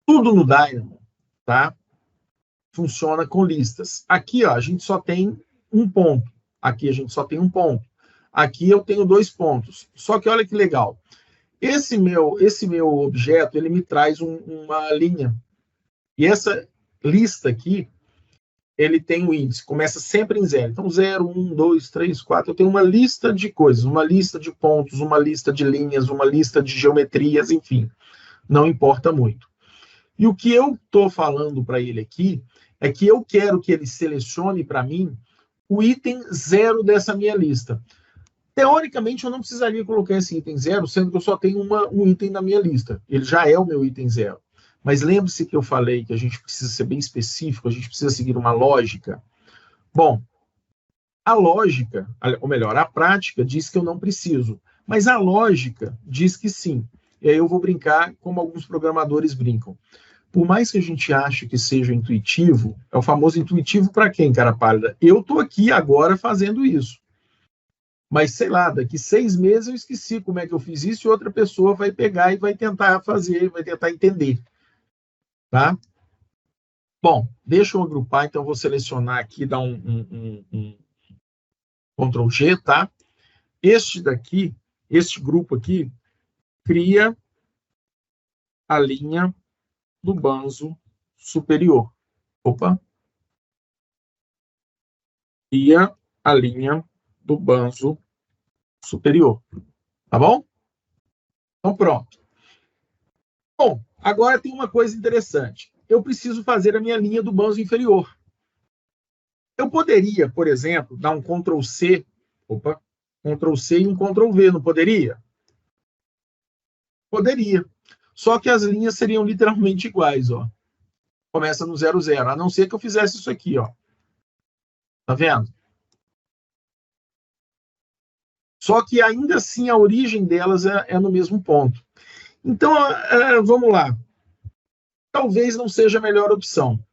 [SPEAKER 1] Tudo no Dynamo, tá? Funciona com listas. Aqui, ó, a gente só tem um ponto. Aqui a gente só tem um ponto. Aqui eu tenho 2 pontos. Só que olha que legal. Esse meu objeto, ele me traz uma linha. E essa lista aqui, ele tem um índice, começa sempre em 0. Então, 0, 1, 2, 3, 4. Eu tenho uma lista de coisas, uma lista de pontos, uma lista de linhas, uma lista de geometrias, enfim. Não importa muito. E o que eu estou falando para ele aqui é que eu quero que ele selecione para mim o item 0 dessa minha lista. Teoricamente, eu não precisaria colocar esse item 0, sendo que eu só tenho um item na minha lista. Ele já é o meu item 0. Mas lembre-se que eu falei que a gente precisa ser bem específico, a gente precisa seguir uma lógica. Bom, a lógica, ou melhor, a prática diz que eu não preciso, mas a lógica diz que sim. E aí eu vou brincar como alguns programadores brincam. Por mais que a gente ache que seja intuitivo, é o famoso intuitivo para quem, cara pálida? Eu estou aqui agora fazendo isso. Mas, sei lá, daqui 6 meses eu esqueci como é que eu fiz isso e outra pessoa vai pegar e vai tentar fazer, vai tentar entender. Tá? Bom, deixa eu agrupar, então eu vou selecionar aqui, dar um Ctrl G, tá? Este grupo aqui, cria a linha do banzo superior. Opa! e a linha do banzo superior. Tá bom? Então, pronto. Bom, agora tem uma coisa interessante. Eu preciso fazer a minha linha do banzo inferior. Eu poderia, por exemplo, dar um Ctrl+C, Ctrl+C e um Ctrl+V, não poderia? Poderia. Só que as linhas seriam literalmente iguais, ó. Começa no 0, 0, a não ser que eu fizesse isso aqui, ó. Tá vendo? Só que ainda assim a origem delas é no mesmo ponto. Então, vamos lá. Talvez não seja a melhor opção.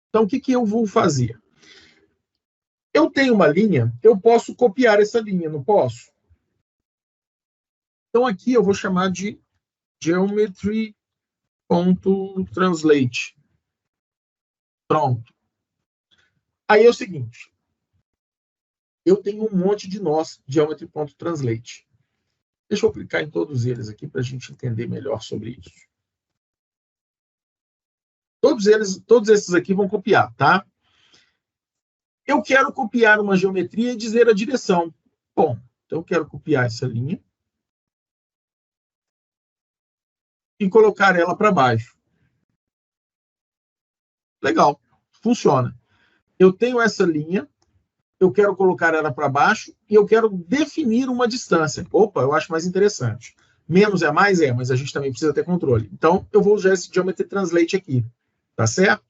[SPEAKER 1] Então, o que eu vou fazer? Eu tenho uma linha, eu posso copiar essa linha, não posso? Então, aqui eu vou chamar de geometry.translate. Pronto. Aí é o seguinte. Eu tenho um monte de nós, geometry.translate. Deixa eu clicar em todos eles aqui para a gente entender melhor sobre isso. Todos esses aqui vão copiar, tá? Eu quero copiar uma geometria e dizer a direção. Bom, então eu quero copiar essa linha e colocar ela para baixo. Legal, funciona. Eu tenho essa linha, eu quero colocar ela para baixo e eu quero definir uma distância. Opa, eu acho mais interessante. Menos é mais? É, mas a gente também precisa ter controle. Então, eu vou usar esse Geometry Translate aqui. Tá certo?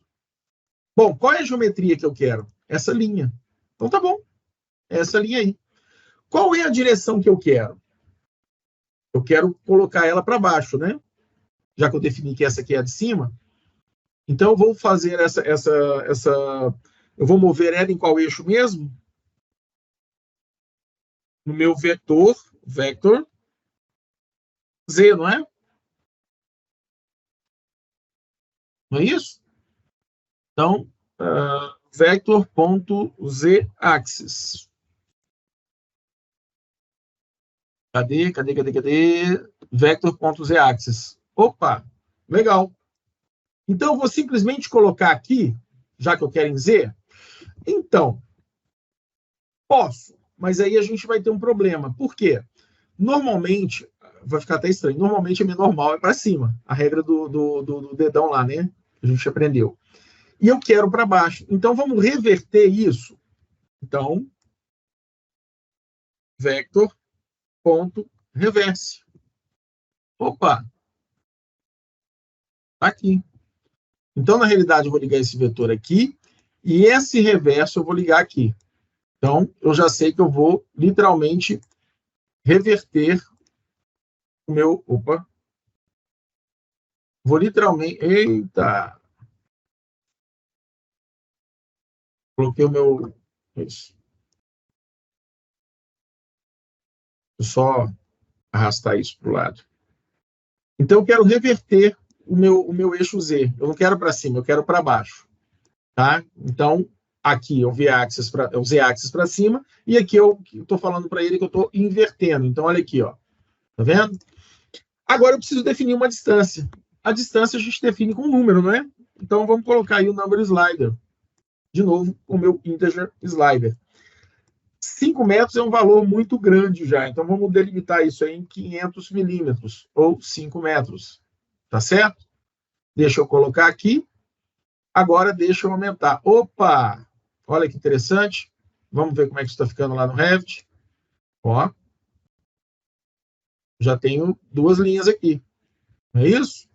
[SPEAKER 1] Bom, qual é a geometria que eu quero? Essa linha. Então, tá bom. É essa linha aí. Qual é a direção que eu quero? Eu quero colocar ela para baixo, né? Já que eu defini que essa aqui é a de cima. Então, eu vou fazer eu vou mover ela em qual eixo mesmo? No meu vector Z, não é? Não é isso? Então, vector.z-axis. Cadê? Vector.z-axis. Opa, legal. Então, eu vou simplesmente colocar aqui, já que eu quero em Z. Então, posso, mas aí a gente vai ter um problema. Por quê? Normalmente, vai ficar até estranho, normalmente a minha normal é para cima. A regra do dedão lá, né? Que a gente aprendeu. E eu quero para baixo. Então, vamos reverter isso. Então, vector.reverse. Opa! Tá aqui. Então, na realidade, eu vou ligar esse vetor aqui e esse reverso eu vou ligar aqui. Então, eu já sei que eu vou literalmente reverter o meu... Opa! Vou literalmente... Eita! Coloquei o meu... Isso. Vou só arrastar isso para o lado. Então, eu quero reverter o meu eixo Z. Eu não quero para cima, eu quero para baixo. Tá? Então, aqui eu o Z-axis para cima, e aqui eu estou falando para ele que eu estou invertendo. Então, olha aqui, ó. Tá vendo? Agora eu preciso definir uma distância. A distância a gente define com um número, não é? Então, vamos colocar aí o number slider. De novo, o meu integer slider. 5 metros é um valor muito grande já. Então, vamos delimitar isso aí em 500 milímetros, ou 5 metros. Tá certo? Deixa eu colocar aqui. Agora, deixa eu aumentar. Opa! Olha que interessante. Vamos ver como é que está ficando lá no Revit. Ó. Já tenho 2 linhas aqui. Não é isso?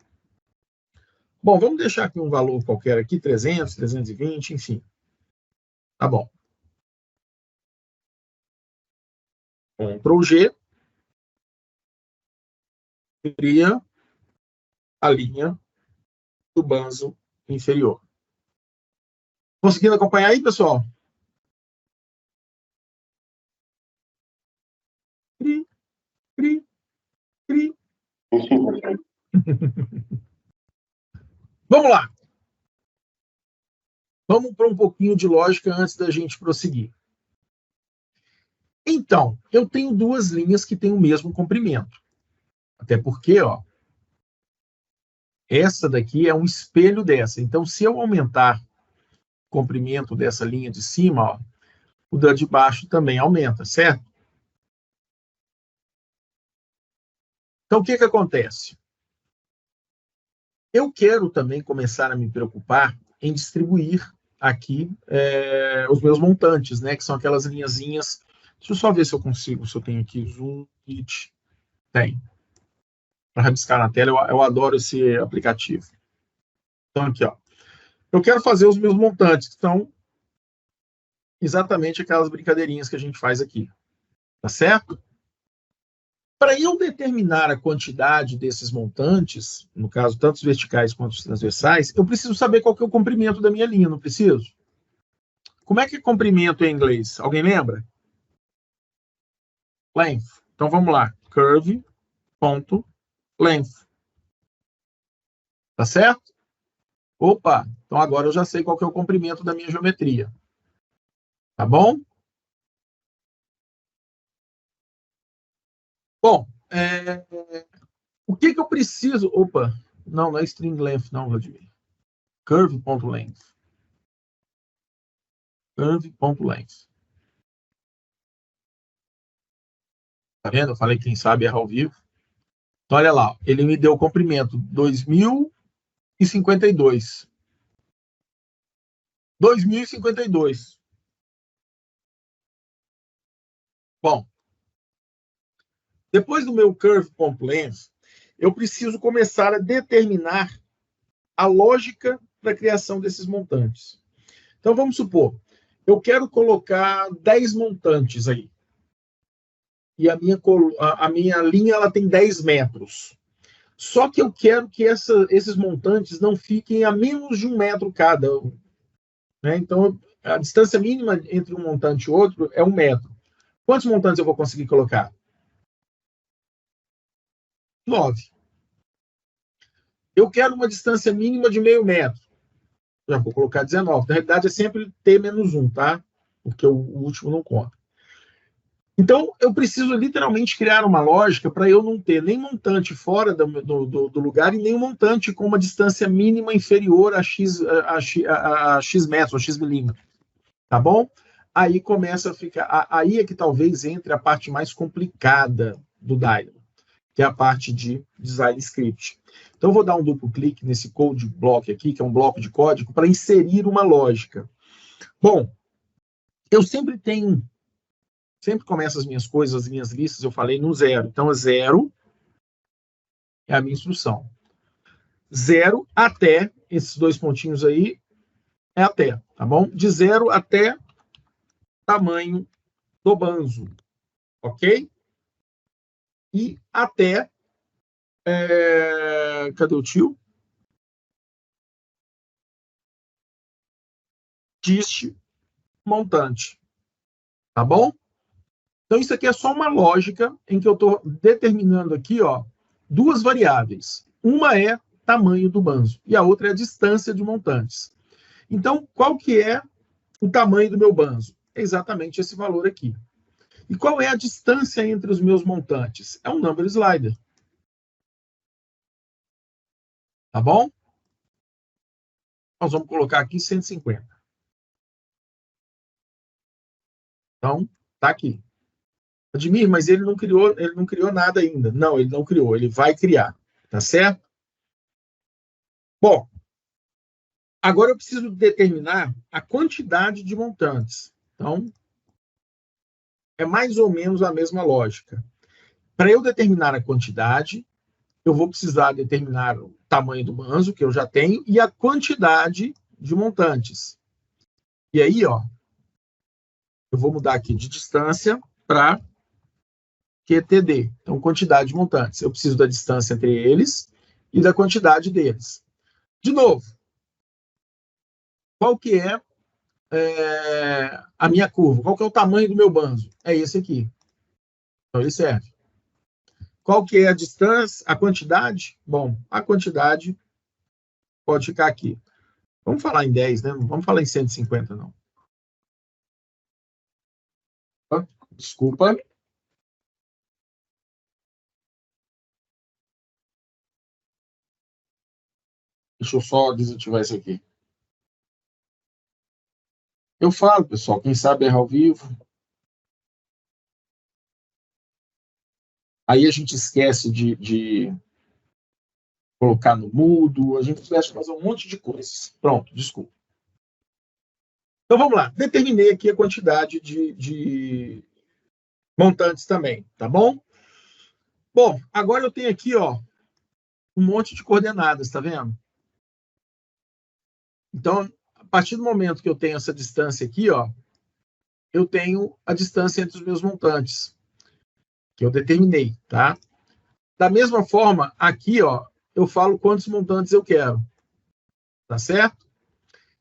[SPEAKER 1] Bom, vamos deixar aqui um valor qualquer aqui, 300, 320, enfim. Tá bom. Ctrl G. Cria a linha do banzo inferior. Conseguindo acompanhar aí, pessoal? Cri, cri, cri. Vamos lá. Vamos para um pouquinho de lógica antes da gente prosseguir. Então, eu tenho 2 linhas que têm o mesmo comprimento. Até porque, ó, essa daqui é um espelho dessa. Então, se eu aumentar o comprimento dessa linha de cima, ó, o da de baixo também aumenta, certo? Então, o que acontece? Eu quero também começar a me preocupar em distribuir aqui os meus montantes, né? Que são aquelas linhazinhas. Deixa eu só ver se eu consigo, se eu tenho aqui Zoom, It. Tem. Para rabiscar na tela, eu adoro esse aplicativo. Então, aqui, ó. Eu quero fazer os meus montantes, que são exatamente aquelas brincadeirinhas que a gente faz aqui. Tá certo? Para eu determinar a quantidade desses montantes, no caso, tanto os verticais quanto os transversais, eu preciso saber qual que é o comprimento da minha linha, não preciso? Como é que é comprimento em inglês? Alguém lembra? Length. Então, vamos lá. Curve, ponto, length. Tá certo? Opa! Então, agora eu já sei qual que é o comprimento da minha geometria. Tá bom? Bom, o que eu preciso... Opa! Não é string length, não, Vladimir. Curve.length. Curve.length. Tá vendo? Eu falei que quem sabe erra ao vivo. Então, olha lá. Ele me deu o comprimento 2052. 2052. Bom, depois do meu curve.length, eu preciso começar a determinar a lógica da criação desses montantes. Então, vamos supor, eu quero colocar 10 montantes aí. E a minha linha ela tem 10 metros. Só que eu quero que esses montantes não fiquem a menos de 1 metro cada. Né? Então, a distância mínima entre um montante e outro é 1 metro. Quantos montantes eu vou conseguir colocar? 9. Eu quero uma distância mínima de meio metro. Já vou colocar 19. Na realidade, é sempre T menos 1, tá? Porque o último não conta. Então, eu preciso literalmente criar uma lógica para eu não ter nem montante fora do lugar e nem um montante com uma distância mínima inferior a X metros, a X milímetros. Tá bom? Aí começa a ficar. Aí é que talvez entre a parte mais complicada do Dynamo, que é a parte de design script. Então, eu vou dar um duplo clique nesse code block aqui, que é um bloco de código, para inserir uma lógica. Bom, eu sempre começo as minhas coisas, as minhas listas, eu falei no zero. Então, 0 é a minha instrução. 0 até, esses dois pontinhos aí, é até, tá bom? De 0 até tamanho do banzo, ok? E até, cadê o tio? Diste montante, tá bom? Então, isso aqui é só uma lógica em que eu estou determinando aqui, ó, duas variáveis. Uma é tamanho do banzo e a outra é a distância de montantes. Então, qual que é o tamanho do meu banzo? É exatamente esse valor aqui. E qual é a distância entre os meus montantes? É um number slider. Tá bom? Nós vamos colocar aqui 150. Então, tá aqui. Admir, mas ele não criou nada ainda. Não, ele não criou, ele vai criar. Tá certo? Bom, agora eu preciso determinar a quantidade de montantes. Então, é mais ou menos a mesma lógica. Para eu determinar a quantidade, eu vou precisar determinar o tamanho do banzo, que eu já tenho, e a quantidade de montantes. E aí, ó, eu vou mudar aqui de distância para QTD. Então, quantidade de montantes. Eu preciso da distância entre eles e da quantidade deles. De novo, qual que é a minha curva? Qual que é o tamanho do meu banzo? É esse aqui. Então, ele serve. Qual que é a distância, a quantidade? Bom, a quantidade pode ficar aqui. Vamos falar em 10, né? Não vamos falar em 150, não. Desculpa. Deixa eu só desativar isso aqui. Eu falo, pessoal, quem sabe erra ao vivo. Aí a gente esquece de colocar no mudo, a gente esquece de fazer um monte de coisas. Pronto, desculpa. Então vamos lá. Determinei aqui a quantidade de montantes também, tá bom? Bom, agora eu tenho aqui, ó, um monte de coordenadas, tá vendo? Então, a partir do momento que eu tenho essa distância aqui, ó, eu tenho a distância entre os meus montantes, que eu determinei, tá? Da mesma forma, aqui, ó, eu falo quantos montantes eu quero, tá certo?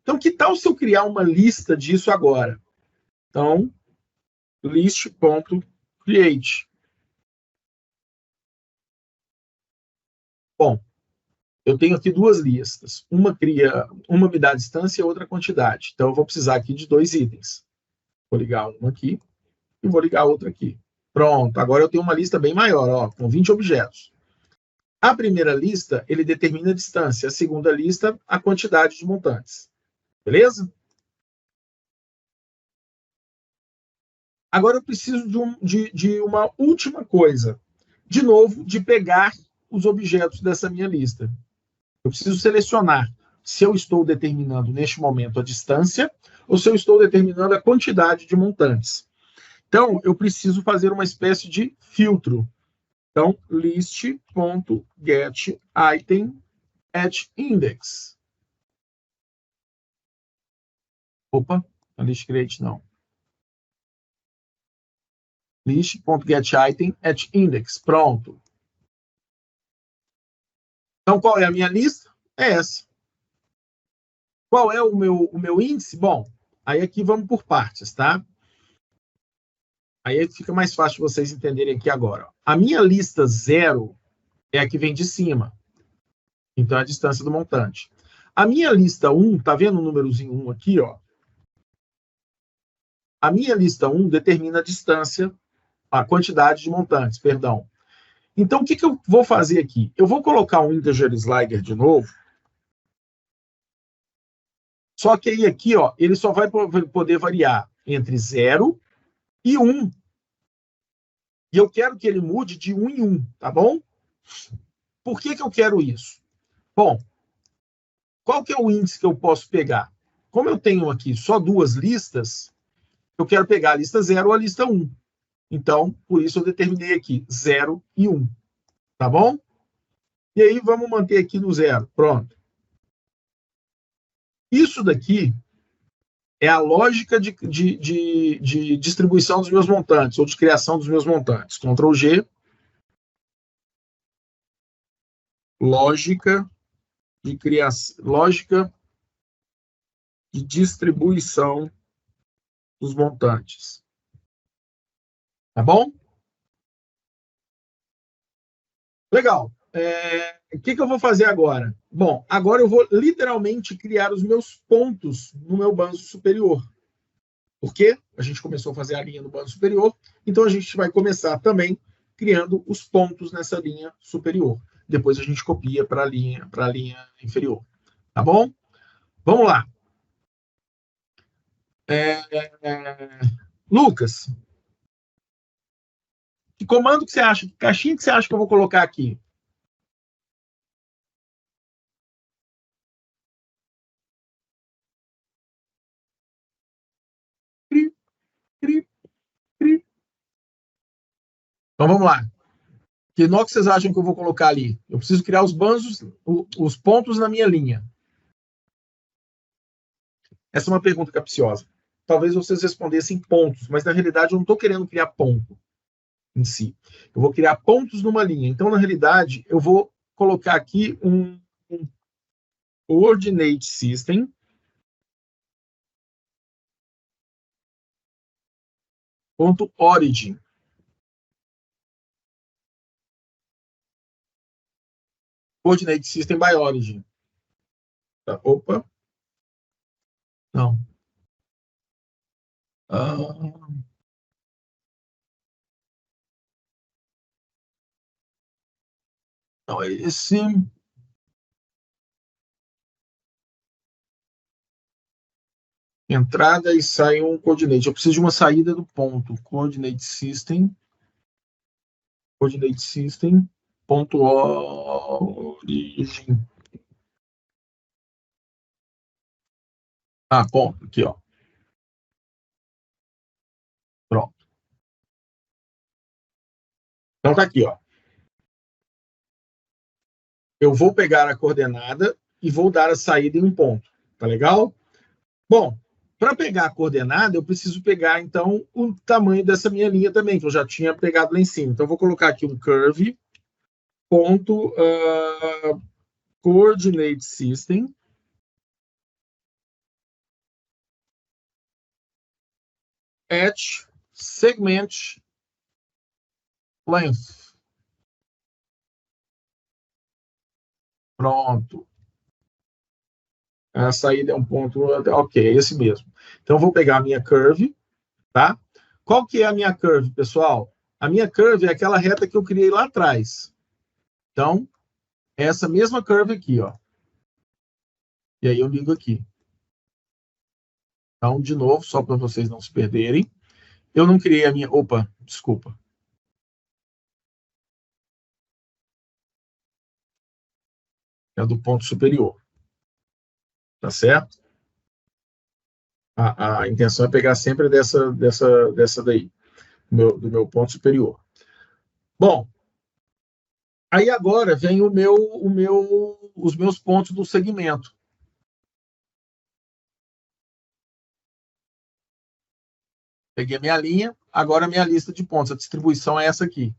[SPEAKER 1] Então, que tal se eu criar uma lista disso agora? Então, list.create. Bom, eu tenho aqui duas listas. Uma me dá a distância e outra a quantidade. Então, eu vou precisar aqui de dois itens. Vou ligar uma aqui e vou ligar outra aqui. Pronto, agora eu tenho uma lista bem maior, ó, com 20 objetos. A primeira lista, ele determina a distância. A segunda lista, a quantidade de montantes. Beleza? Agora eu preciso de uma última coisa. De novo, de pegar os objetos dessa minha lista. Eu preciso selecionar se eu estou determinando neste momento a distância ou se eu estou determinando a quantidade de montantes. Então, eu preciso fazer uma espécie de filtro. Então, list.getItem@index. Opa, list create não. List.getItem@index. Pronto. Então, qual é a minha lista? É essa. Qual é o meu índice? Bom, aí aqui vamos por partes, tá? Aí fica mais fácil de vocês entenderem aqui agora. A minha lista 0 é a que vem de cima. Então, é a distância do montante. A minha lista 1, tá vendo o númerozinho 1 aqui, ó? A minha lista 1 determina a distância, a quantidade de montantes, perdão. Então, o que eu vou fazer aqui? Eu vou colocar um integer slider de novo, só que aí aqui, ó, ele só vai poder variar entre 0 e 1. E eu quero que ele mude de 1 em 1, tá bom? Por que eu quero isso? Bom, qual que é o índice que eu posso pegar? Como eu tenho aqui só duas listas, eu quero pegar a lista 0 ou a lista 1. Então, por isso eu determinei aqui 0 e 1. Tá bom? E aí vamos manter aqui no 0. Pronto. Isso daqui é a lógica de distribuição dos meus montantes, ou de criação dos meus montantes. Ctrl G. Lógica de criação, lógica de distribuição dos montantes. Tá bom? Legal. O que eu vou fazer agora? Bom, agora eu vou literalmente criar os meus pontos no meu banco superior. Porque a gente começou a fazer a linha no banco superior, então a gente vai começar também criando os pontos nessa linha superior. Depois a gente copia para a linha inferior. Tá bom? Vamos lá. Lucas, que comando que você acha, que caixinha que você acha que eu vou colocar aqui? Cri, cri, cri. Então vamos lá. Que nó que vocês acham que eu vou colocar ali? Eu preciso criar os banzos, os pontos na minha linha. Essa é uma pergunta capciosa. Talvez vocês respondessem pontos, mas na realidade eu não estou querendo criar ponto em si. Eu vou criar pontos numa linha. Então, na realidade, eu vou colocar aqui um coordinate system ponto origin. Coordinate system by origin. Tá, opa. Não. Não, esse. entrada e sai um coordinate. Eu preciso de uma saída do ponto. Coordinate system, ponto origem. Ah, ponto, aqui, ó. Pronto. Então tá aqui, ó. Eu vou pegar a coordenada e vou dar a saída em um ponto. Tá legal? Bom, para pegar a coordenada, eu preciso pegar, então, o tamanho dessa minha linha também, que eu já tinha pegado lá em cima. Então, eu vou colocar aqui um curve, ponto, coordinate system, at segment length. Pronto. A saída é um ponto, ok, é esse mesmo. Então, eu vou pegar a minha curve, tá? Qual que é a minha curve, pessoal? A minha curve é aquela reta que eu criei lá atrás. Então, é essa mesma curve aqui, ó. E aí eu ligo aqui. Então, de novo, só para vocês não se perderem. Eu não criei a minha... Opa, desculpa. É do ponto superior. Tá certo? A intenção é pegar sempre dessa daí, do meu ponto superior. Bom, aí agora vem os meus pontos do segmento. Peguei a minha linha, agora a minha lista de pontos. A distribuição é essa aqui.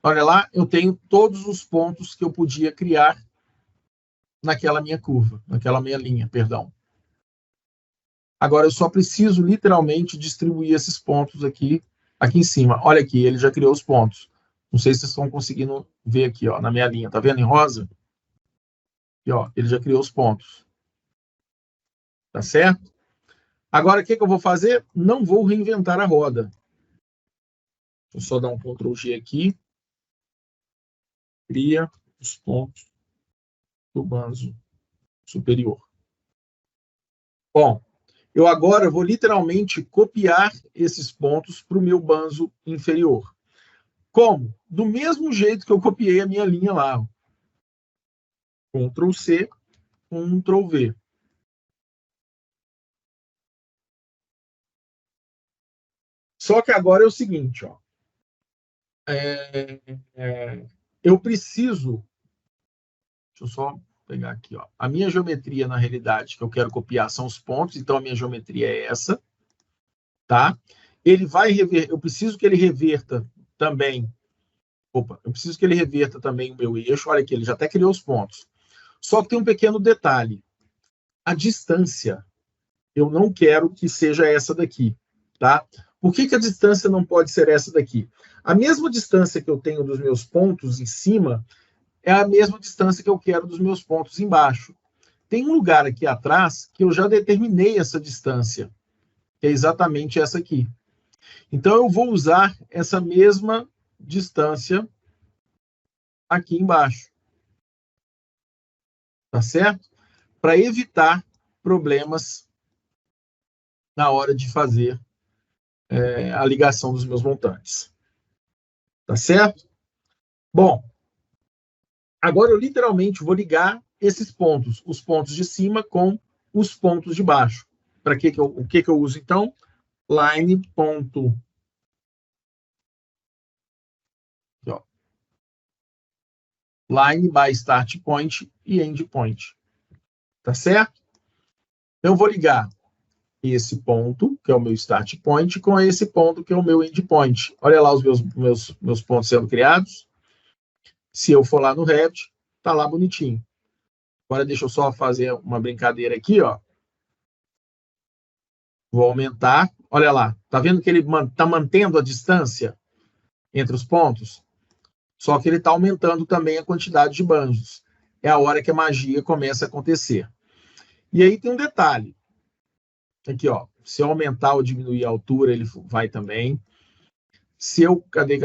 [SPEAKER 1] Olha lá, eu tenho todos os pontos que eu podia criar naquela minha curva, naquela minha linha, perdão. Agora eu só preciso literalmente distribuir esses pontos aqui em cima. Olha aqui, ele já criou os pontos. Não sei se vocês estão conseguindo ver aqui, ó, na minha linha. Tá vendo em rosa? Aqui, ó, ele já criou os pontos. Tá certo? Agora, o que eu vou fazer? Não vou reinventar a roda. Deixa eu só dar um Ctrl G aqui. Cria os pontos do banzo superior. Bom, eu agora vou literalmente copiar esses pontos para o meu banzo inferior. Como? Do mesmo jeito que eu copiei a minha linha lá. Ctrl C, Ctrl V. Só que agora é o seguinte, ó. Eu preciso... Deixa eu só pegar aqui, ó. A minha geometria, na realidade, que eu quero copiar são os pontos, então a minha geometria é essa, tá? Ele vai reverter... Eu preciso que ele reverta também... Opa, eu preciso que ele reverta também o meu eixo. Olha aqui, ele já até criou os pontos. Só que tem um pequeno detalhe. A distância, eu não quero que seja essa daqui, tá? Por que a distância não pode ser essa daqui? A mesma distância que eu tenho dos meus pontos em cima é a mesma distância que eu quero dos meus pontos embaixo. Tem um lugar aqui atrás que eu já determinei essa distância, que é exatamente essa aqui. Então, eu vou usar essa mesma distância aqui embaixo. Tá certo? Para evitar problemas na hora de fazer a ligação dos meus montantes. Tá certo? Bom, agora eu literalmente vou ligar esses pontos, os pontos de cima com os pontos de baixo. Para o que eu uso então? Line ponto. Aqui, ó. Line by start point e end point. Tá certo? Então eu vou ligar esse ponto, que é o meu start point, com esse ponto, que é o meu end point. Olha lá os meus pontos sendo criados. Se eu for lá no Revit, tá lá bonitinho. Agora deixa eu só fazer uma brincadeira aqui, ó. Vou aumentar. Olha lá, tá vendo que ele tá mantendo a distância entre os pontos? Só que ele está aumentando também a quantidade de banjos. É a hora que a magia começa a acontecer. E aí tem um detalhe. Aqui, ó. Se eu aumentar ou diminuir a altura, ele vai também. Se eu... Cadê?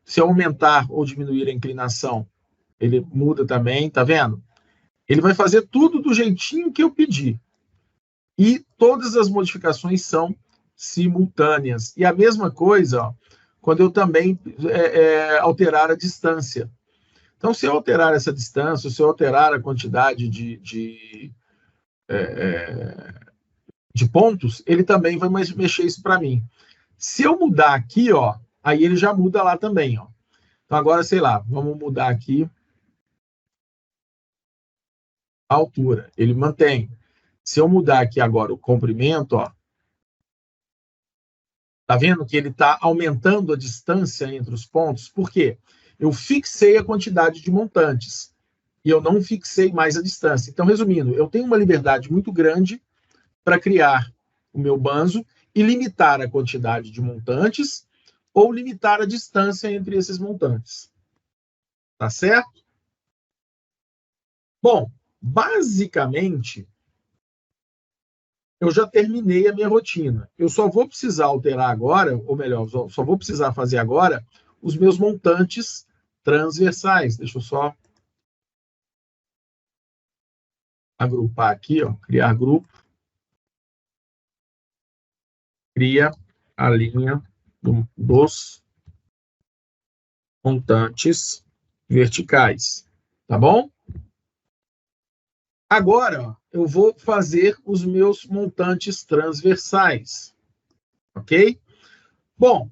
[SPEAKER 1] Se eu aumentar ou diminuir a inclinação, ele muda também, tá vendo? Ele vai fazer tudo do jeitinho que eu pedi. E todas as modificações são simultâneas. E a mesma coisa, ó, quando eu também alterar a distância. Então, se eu alterar essa distância, se eu alterar a quantidade de pontos, ele também vai mexer isso para mim. Se eu mudar aqui, ó, aí ele já muda lá também, ó. Então, agora, sei lá, vamos mudar aqui a altura. Ele mantém. Se eu mudar aqui agora o comprimento, ó, tá vendo que ele está aumentando a distância entre os pontos? Por quê? Eu fixei a quantidade de montantes e eu não fixei mais a distância. Então, resumindo, eu tenho uma liberdade muito grande para criar o meu banzo e limitar a quantidade de montantes ou limitar a distância entre esses montantes. Tá certo? Bom, basicamente, eu já terminei a minha rotina. Eu só vou precisar alterar agora, ou melhor, só vou precisar fazer agora os meus montantes transversais. Deixa eu só agrupar aqui, ó, criar grupo. Cria a linha dos montantes verticais. Tá bom? Agora, eu vou fazer os meus montantes transversais. Ok? Bom,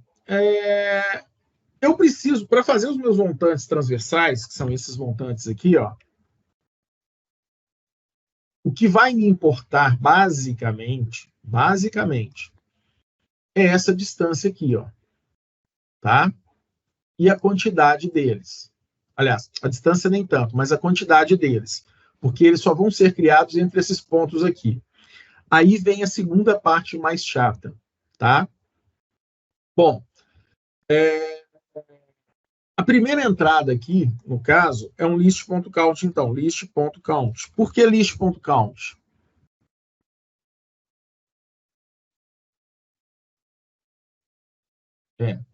[SPEAKER 1] eu preciso, para fazer os meus montantes transversais, que são esses montantes aqui, ó, o que vai me importar basicamente, é essa distância aqui, ó, tá? E a quantidade deles. Aliás, a distância nem tanto, mas a quantidade deles, porque eles só vão ser criados entre esses pontos aqui. Aí vem a segunda parte mais chata, tá? Bom, a primeira entrada aqui, no caso, é um list.count, então, list.count. Por que list.count?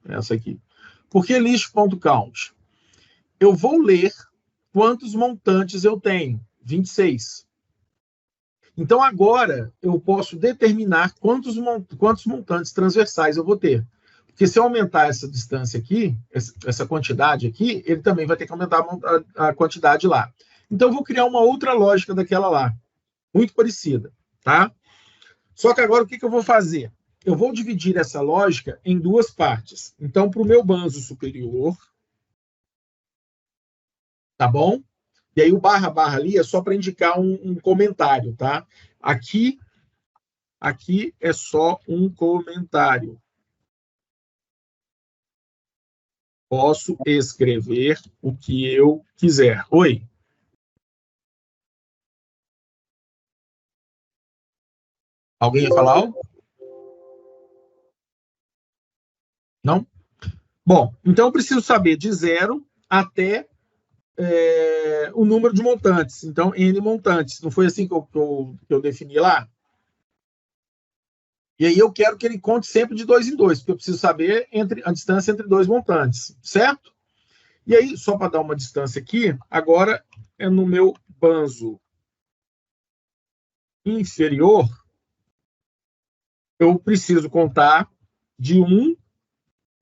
[SPEAKER 1] Essa aqui. Por que list.count? Eu vou ler quantos montantes eu tenho. 26. Então, agora, eu posso determinar quantos montantes transversais eu vou ter. Porque se eu aumentar essa distância aqui, essa quantidade aqui, ele também vai ter que aumentar a quantidade lá. Então, eu vou criar uma outra lógica daquela lá. Muito parecida, tá? Só que agora, o que eu vou fazer? Eu vou dividir essa lógica em duas partes. Então, para o meu banzo superior, tá bom? E aí o barra ali é só para indicar um comentário, tá? Aqui é só um comentário. Posso escrever o que eu quiser. Oi? Alguém ia falar algo? Não? Bom, então eu preciso saber de 0 até o número de montantes. Então, N montantes. Não foi assim que eu defini lá? E aí eu quero que ele conte sempre de 2 em 2, porque eu preciso saber a distância entre dois montantes, certo? E aí, só para dar uma distância aqui, agora é no meu banzo inferior, eu preciso contar de 1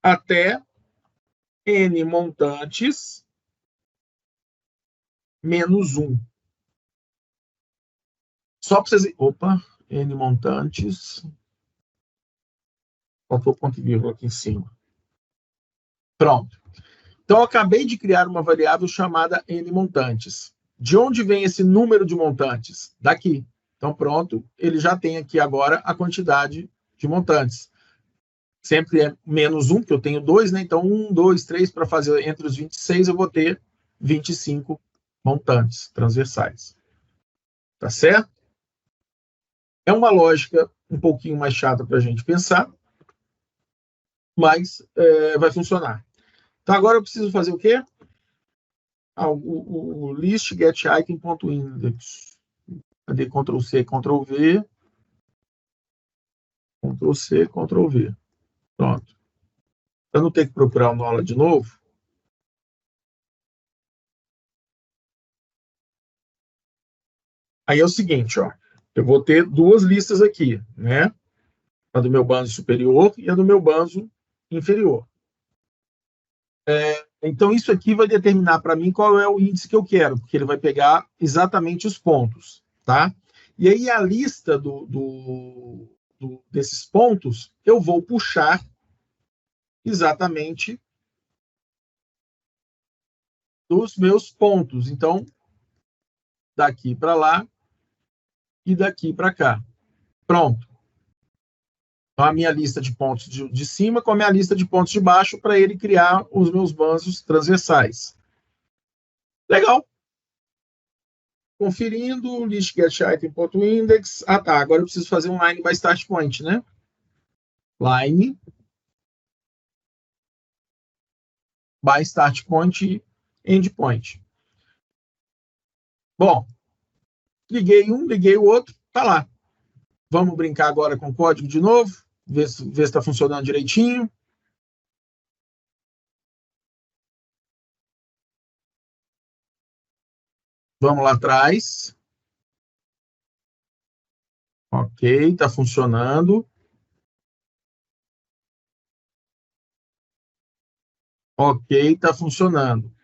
[SPEAKER 1] até N montantes menos 1. Só para vocês... Opa, N montantes... Faltou ponto e vírgula aqui em cima. Pronto. Então, eu acabei de criar uma variável chamada N montantes. De onde vem esse número de montantes? Daqui. Então, pronto, ele já tem aqui agora a quantidade de montantes. Sempre é menos 1, que eu tenho 2, né? Então, 1, 2, 3, para fazer entre os 26, eu vou ter 25 montantes transversais. Tá certo? É uma lógica um pouquinho mais chata para a gente pensar, mas vai funcionar. Então, agora eu preciso fazer o quê? O list getItem.index. Cadê? Ctrl+C, Ctrl+V. Ctrl+C, Ctrl+V. Pronto. Para não ter que procurar o Nola de novo, aí é o seguinte, ó. Eu vou ter duas listas aqui, né? A do meu banzo superior e a do meu banzo inferior. Então, isso aqui vai determinar para mim qual é o índice que eu quero, porque ele vai pegar exatamente os pontos, tá? E aí, a lista desses pontos, eu vou puxar exatamente dos meus pontos. Então, daqui para lá e daqui para cá. Pronto. Então, a minha lista de pontos de cima com a minha lista de pontos de baixo para ele criar os meus banzos transversais. Legal. Conferindo, list get item.index. Ah, tá. Agora eu preciso fazer um line by start point, né? Line by start point e end point. Bom, liguei um, liguei o outro, tá lá. Vamos brincar agora com o código de novo, ver se está funcionando direitinho. Vamos lá atrás. Ok, está funcionando. Ok, está funcionando.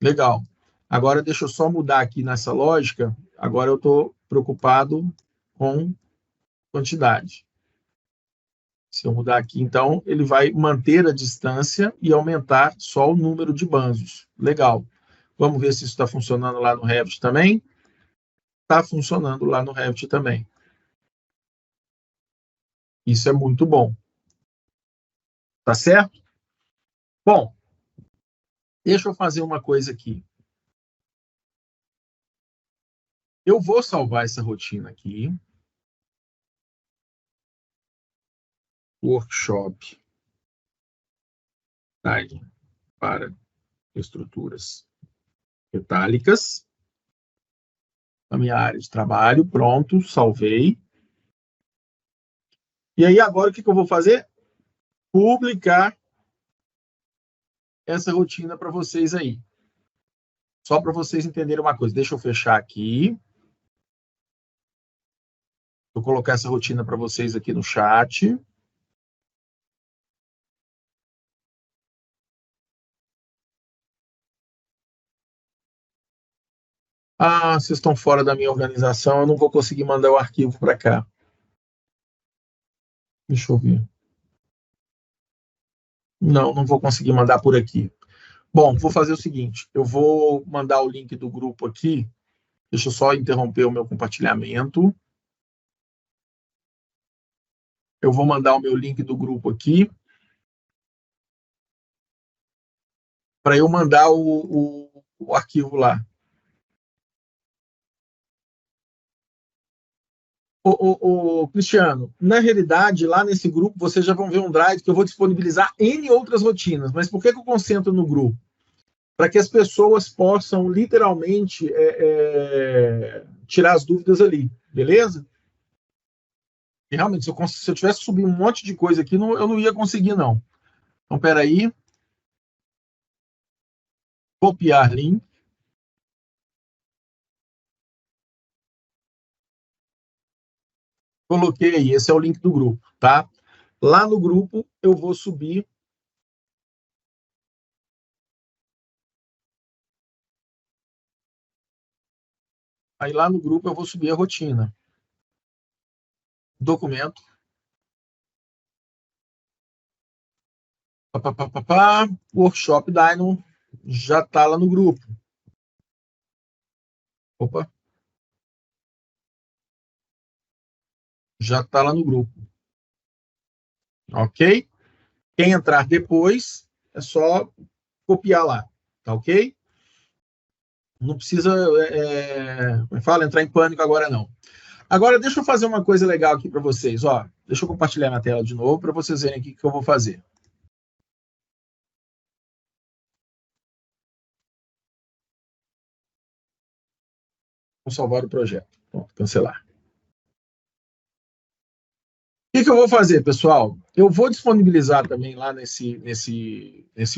[SPEAKER 1] Legal. Agora deixa eu só mudar aqui nessa lógica. Agora eu estou preocupado com quantidade. Se eu mudar aqui, então, ele vai manter a distância e aumentar só o número de banzos. Legal. Vamos ver se isso está funcionando lá no Revit também. Está funcionando lá no Revit também. Isso é muito bom. Tá certo? Bom, deixa eu fazer uma coisa aqui. Eu vou salvar essa rotina aqui. Workshop para estruturas metálicas. A minha área de trabalho, pronto, salvei. E aí, agora, o que eu vou fazer? Publicar essa rotina para vocês aí. Só para vocês entenderem uma coisa. Deixa eu fechar aqui. Vou colocar essa rotina para vocês aqui no chat. Ah, vocês estão fora da minha organização, eu não vou conseguir mandar o arquivo para cá. Deixa eu ver. Não vou conseguir mandar por aqui. Bom, vou fazer o seguinte, eu vou mandar o link do grupo aqui. Deixa eu só interromper o meu compartilhamento. Eu vou mandar o meu link do grupo aqui para eu mandar o arquivo lá. Cristiano, na realidade, lá nesse grupo, vocês já vão ver um drive que eu vou disponibilizar N outras rotinas. Mas por que eu concentro no grupo? Para que as pessoas possam, literalmente, tirar as dúvidas ali. Beleza? E, realmente, se eu tivesse que subir um monte de coisa aqui, eu não ia conseguir, não. Então, espera aí. Copiar link. Coloquei aí, esse é o link do grupo, tá? Lá no grupo eu vou subir aí lá no grupo eu vou subir a rotina. Documento. Workshop Dynamo já está lá no grupo. Opa. Já está lá no grupo. Ok? Quem entrar depois, é só copiar lá. Tá ok? Não precisa, como fala, entrar em pânico agora, não. Agora, deixa eu fazer uma coisa legal aqui para vocês. Ó, deixa eu compartilhar minha tela de novo para vocês verem aqui o que eu vou fazer. Vou salvar o projeto. Pronto, cancelar. O que eu vou fazer, pessoal? Eu vou disponibilizar também lá nesse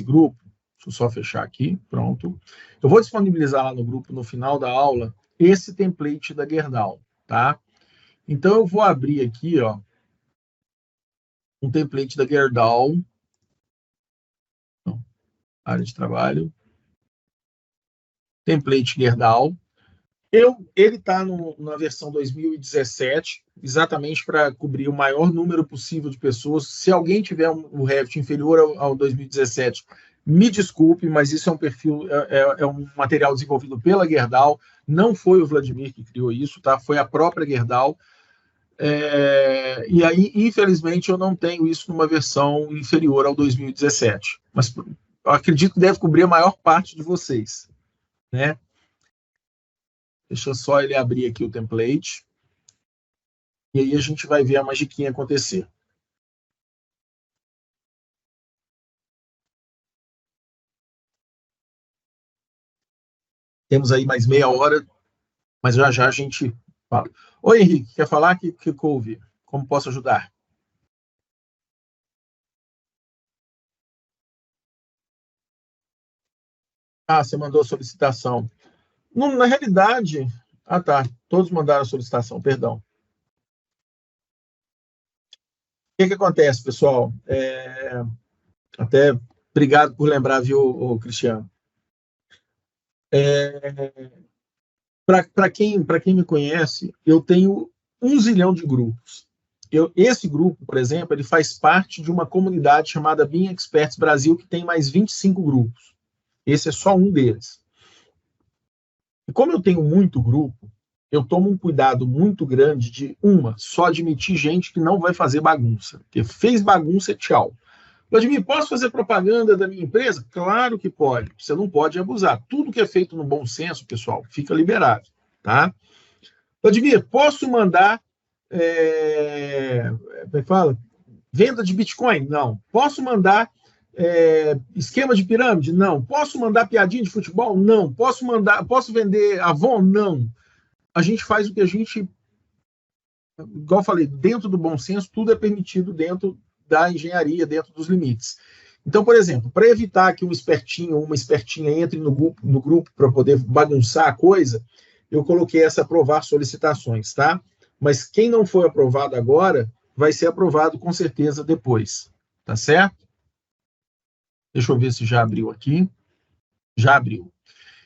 [SPEAKER 1] grupo. Deixa eu só fechar aqui. Pronto. Eu vou disponibilizar lá no grupo, no final da aula, esse template da Gerdau. tá? Então, eu vou abrir aqui, ó, um template da Gerdau, área de trabalho, template Gerdau. Ele está na versão 2017, exatamente para cobrir o maior número possível de pessoas. Se alguém tiver um Revit inferior ao 2017, me desculpe, mas isso é um perfil, é um material desenvolvido pela Gerdau. Não foi o Vladimir que criou isso, tá? Foi a própria Gerdau. E aí, infelizmente, eu não tenho isso numa versão inferior ao 2017. Mas eu acredito que deve cobrir a maior parte de vocês, né? Deixa só ele abrir aqui o template. E aí a gente vai ver a magiquinha acontecer. Temos aí mais meia hora, mas já já a gente fala. Oi, Henrique, quer falar? Que houve? Como posso ajudar? Ah, você mandou a solicitação. Na realidade... Ah, tá. Todos mandaram a solicitação, perdão. O que acontece, pessoal? Até obrigado por lembrar, viu, Cristiano? Para quem me conhece, eu tenho 1 zilhão de grupos. Esse grupo, por exemplo, ele faz parte de uma comunidade chamada BIM Experts Brasil, que tem mais 25 grupos. Esse é só um deles. E como eu tenho muito grupo, eu tomo um cuidado muito grande de, só admitir gente que não vai fazer bagunça. Porque fez bagunça, tchau. Vladimir, posso fazer propaganda da minha empresa? Claro que pode. Você não pode abusar. Tudo que é feito no bom senso, pessoal, fica liberado. Tá? Vladimir, posso mandar como é que fala? Venda de Bitcoin? Não. Posso mandar esquema de pirâmide? Não. Posso mandar piadinha de futebol? Não. Posso vender Avon? Não. A gente faz o que a gente, igual eu falei, dentro do bom senso, tudo é permitido dentro da engenharia, dentro dos limites. Então, por exemplo, para evitar que um espertinho ou uma espertinha entre no grupo para poder bagunçar a coisa, eu coloquei essa aprovar solicitações, tá? Mas quem não foi aprovado agora, vai ser aprovado com certeza depois, tá certo? Deixa eu ver se já abriu aqui. Já abriu.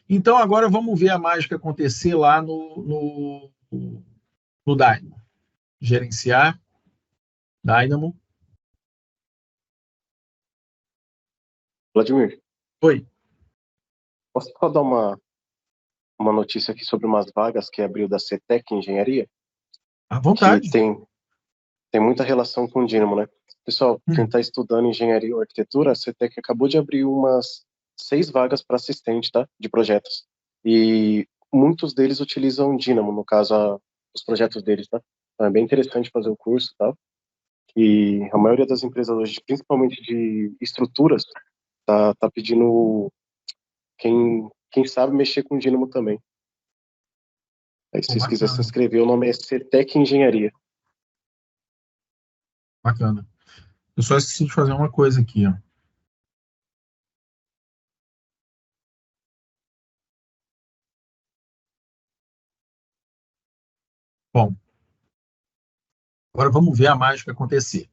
[SPEAKER 1] Então, agora vamos ver a mágica acontecer lá no Dynamo. Gerenciar, Dynamo.
[SPEAKER 2] Vladimir,
[SPEAKER 1] Oi.
[SPEAKER 2] posso só dar uma notícia aqui sobre umas vagas que abriu da CETEC Engenharia?
[SPEAKER 1] À vontade.
[SPEAKER 2] Que tem muita relação com o Dynamo, né? Pessoal, quem está estudando engenharia ou arquitetura, a CETEC acabou de abrir umas 6 vagas para assistente, tá? De projetos. E muitos deles utilizam Dynamo, no caso, os projetos deles, tá? Então é bem interessante fazer o curso, tá? E a maioria das empresas hoje, principalmente de estruturas, tá pedindo quem sabe mexer com Dynamo também. Aí, se vocês quiserem se inscrever, o nome é CETEC Engenharia.
[SPEAKER 1] Bacana. Eu só esqueci de fazer uma coisa aqui, ó. Bom, agora vamos ver a mágica acontecer.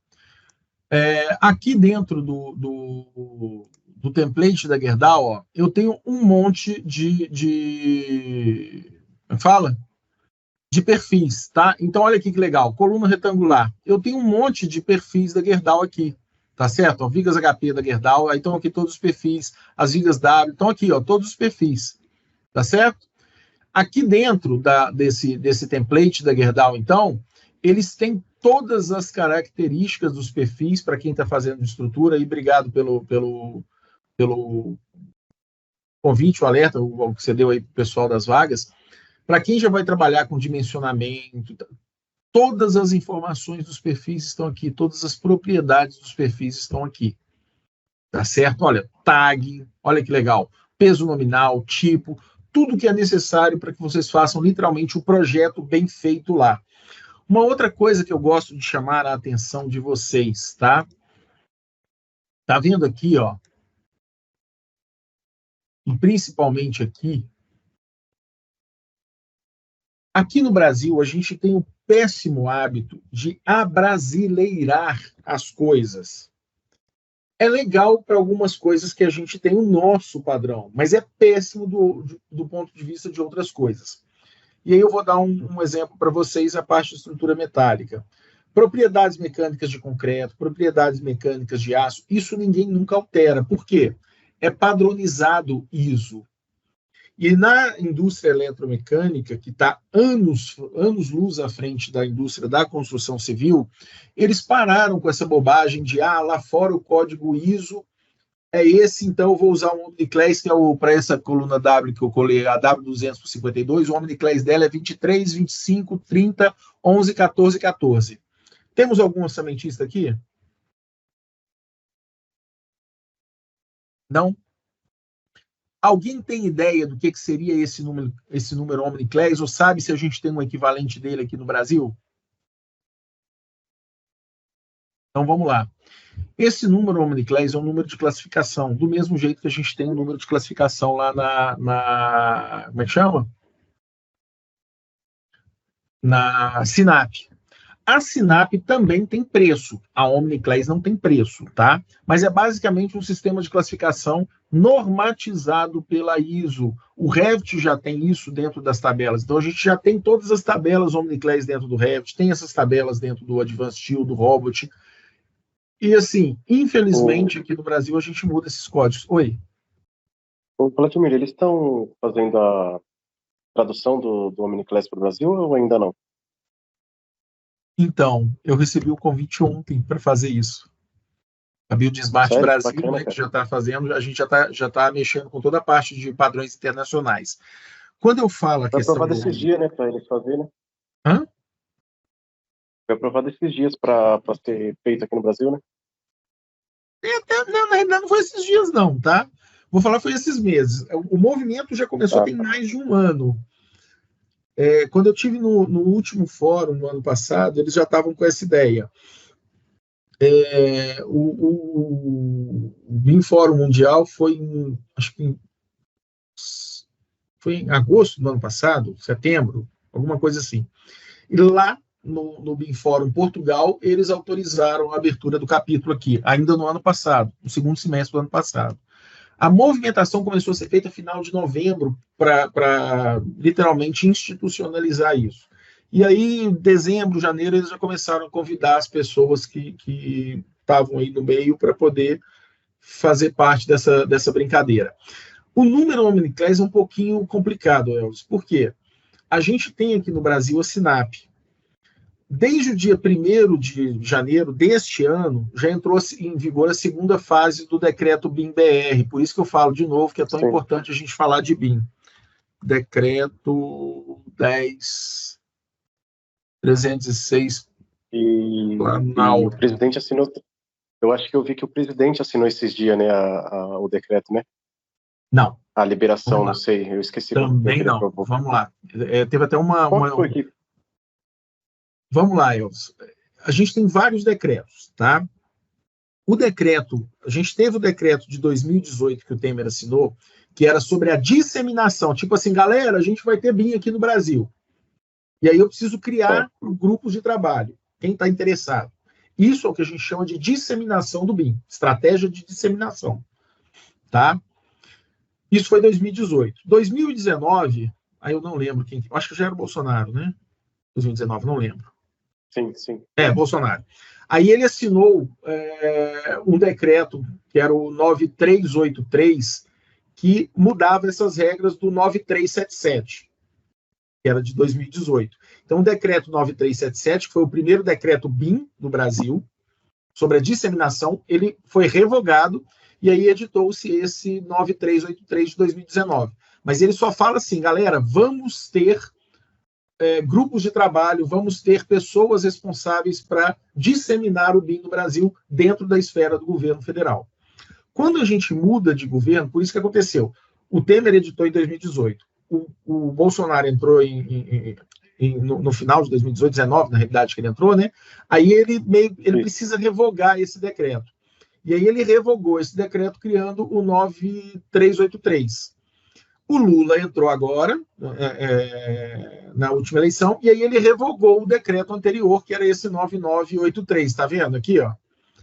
[SPEAKER 1] Aqui dentro do template da Gerdau, ó, eu tenho um monte fala? De perfis, tá? Então, olha aqui que legal. Coluna retangular. Eu tenho um monte de perfis da Gerdau aqui, tá certo? Ó, vigas HP da Gerdau, aí estão aqui todos os perfis, as vigas W, estão aqui, ó, todos os perfis, tá certo? Aqui dentro desse template da Gerdau, então, eles têm todas as características dos perfis para quem está fazendo estrutura, e obrigado pelo convite, o alerta, o que você deu aí para o pessoal das vagas. Para quem já vai trabalhar com dimensionamento, todas as informações dos perfis estão aqui, todas as propriedades dos perfis estão aqui. Tá certo? Olha, tag, olha que legal, peso nominal, tipo, tudo que é necessário para que vocês façam literalmente o projeto bem feito lá. Uma outra coisa que eu gosto de chamar a atenção de vocês, tá? Tá vendo aqui, ó? E principalmente aqui, Aqui no Brasil, a gente tem o péssimo hábito de abrasileirar as coisas. É legal para algumas coisas que a gente tem o nosso padrão, mas é péssimo do ponto de vista de outras coisas. E aí eu vou dar um exemplo para vocês, a parte de estrutura metálica. Propriedades mecânicas de concreto, propriedades mecânicas de aço, isso ninguém nunca altera. Por quê? É padronizado ISO. E na indústria eletromecânica, que está anos-luz à frente da indústria da construção civil, eles pararam com essa bobagem de, lá fora o código ISO é esse, então eu vou usar um Omniclass, que é para essa coluna W que eu colei, a W200/52, o Omniclass dela é 23, 25, 30, 11, 14, 14. Temos algum orçamentista aqui? Não? Alguém tem ideia do que seria esse número Omniclass, ou sabe se a gente tem um equivalente dele aqui no Brasil? Então vamos lá. Esse número Omniclass é um número de classificação, do mesmo jeito que a gente tem um número de classificação lá como é que chama? Na Sinap. A Sinap também tem preço, a Omniclass não tem preço, tá? Mas é basicamente um sistema de classificação normatizado pela ISO. O Revit já tem isso dentro das tabelas, então a gente já tem todas as tabelas Omniclass dentro do Revit, tem essas tabelas dentro do Advanced Steel, do Robot. E assim, infelizmente, aqui no Brasil a gente muda esses códigos. Oi?
[SPEAKER 2] O Vladimir, eles estão fazendo a tradução do Omniclass para o Brasil ou ainda não?
[SPEAKER 1] Então, eu recebi o convite ontem para fazer isso. A Build Smart
[SPEAKER 2] Sério?
[SPEAKER 1] Brasil,
[SPEAKER 2] Bacana,
[SPEAKER 1] né, que já está fazendo, a gente já tá mexendo com toda a parte de padrões internacionais. Quando eu falo a
[SPEAKER 2] Foi
[SPEAKER 1] questão
[SPEAKER 2] aprovado esses dias, né, para eles fazerem, né?
[SPEAKER 1] Hã?
[SPEAKER 2] Foi aprovado esses dias para ser feito aqui no Brasil, né?
[SPEAKER 1] Não, na realidade não foi esses dias não, tá? Vou falar foi esses meses. O movimento já começou tem mais de um ano. Quando eu tive no último fórum, no ano passado, eles já estavam com essa ideia. O BIM Fórum Mundial foi acho que foi em agosto do ano passado, setembro, alguma coisa assim. E lá no BIM Fórum Portugal, eles autorizaram a abertura do capítulo aqui, ainda no ano passado, no segundo semestre do ano passado. A movimentação começou a ser feita no final de novembro para literalmente institucionalizar isso. E aí, em dezembro, janeiro, eles já começaram a convidar as pessoas que estavam aí no meio para poder fazer parte dessa brincadeira. O número Omniclass é um pouquinho complicado, Elvis. Por quê? A gente tem aqui no Brasil a Sinap. Desde o dia 1º de janeiro deste ano, já entrou em vigor a segunda fase do decreto BIM-BR. Por isso que eu falo de novo que é tão importante a gente falar de BIM. Decreto 10.306.
[SPEAKER 2] E o presidente assinou. Eu acho que eu vi que o presidente assinou esses dias, né, o decreto, né?
[SPEAKER 1] Não.
[SPEAKER 2] A liberação, não sei, eu esqueci.
[SPEAKER 1] Também não. Vamos lá. Teve até uma...
[SPEAKER 2] Foi que...
[SPEAKER 1] Vamos lá, Elvis. A gente tem vários decretos, tá? A gente teve o decreto de 2018 que o Temer assinou, que era sobre a disseminação. Tipo assim, galera, a gente vai ter BIM aqui no Brasil. E aí eu preciso criar grupos de trabalho. Quem está interessado? Isso é o que a gente chama de disseminação do BIM, estratégia de disseminação, tá? Isso foi 2018. 2019, aí eu não lembro quem... Acho que já era o Bolsonaro, né? 2019, não lembro.
[SPEAKER 2] Sim.
[SPEAKER 1] Bolsonaro. Aí ele assinou um decreto, que era o 9383, que mudava essas regras do 9377, que era de 2018. Então, o decreto 9377, que foi o primeiro decreto BIM do Brasil, sobre a disseminação, ele foi revogado, e aí editou-se esse 9383 de 2019. Mas ele só fala assim, galera, vamos ter grupos de trabalho, vamos ter pessoas responsáveis para disseminar o BIM no Brasil dentro da esfera do governo federal. Quando a gente muda de governo, por isso que aconteceu, o Temer editou em 2018, o Bolsonaro entrou no final de 2018, 19, na realidade que ele entrou, né? Aí ele precisa revogar esse decreto. E aí ele revogou esse decreto criando o 9383. O Lula entrou agora, na última eleição, e aí ele revogou o decreto anterior, que era esse 9983, está vendo aqui? Ó?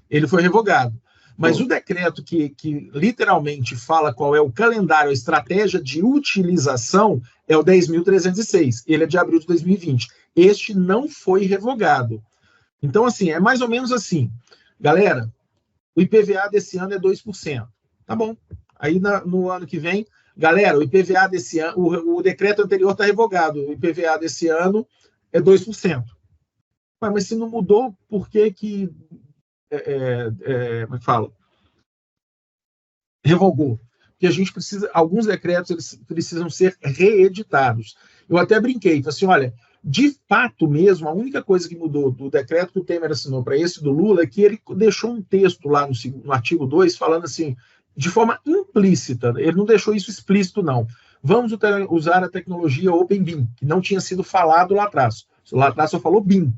[SPEAKER 1] Ele foi revogado. Mas o decreto que literalmente fala qual é o calendário, a estratégia de utilização, é o 10.306. Ele é de abril de 2020. Este não foi revogado. Então, assim, é mais ou menos assim. Galera, o IPVA desse ano é 2%. Tá bom. Aí no ano que vem, galera, o IPVA desse ano, o decreto anterior está revogado. O IPVA desse ano é 2%. Mas se não mudou, por que como é que fala? Revogou. Porque a gente precisa, alguns decretos eles precisam ser reeditados. Eu até brinquei, falei assim, olha, de fato mesmo, a única coisa que mudou do decreto que o Temer assinou para esse do Lula é que ele deixou um texto lá no artigo 2 falando assim, de forma implícita, ele não deixou isso explícito, não. Vamos usar a tecnologia OpenBIM, que não tinha sido falado lá atrás. Lá atrás só falou BIM.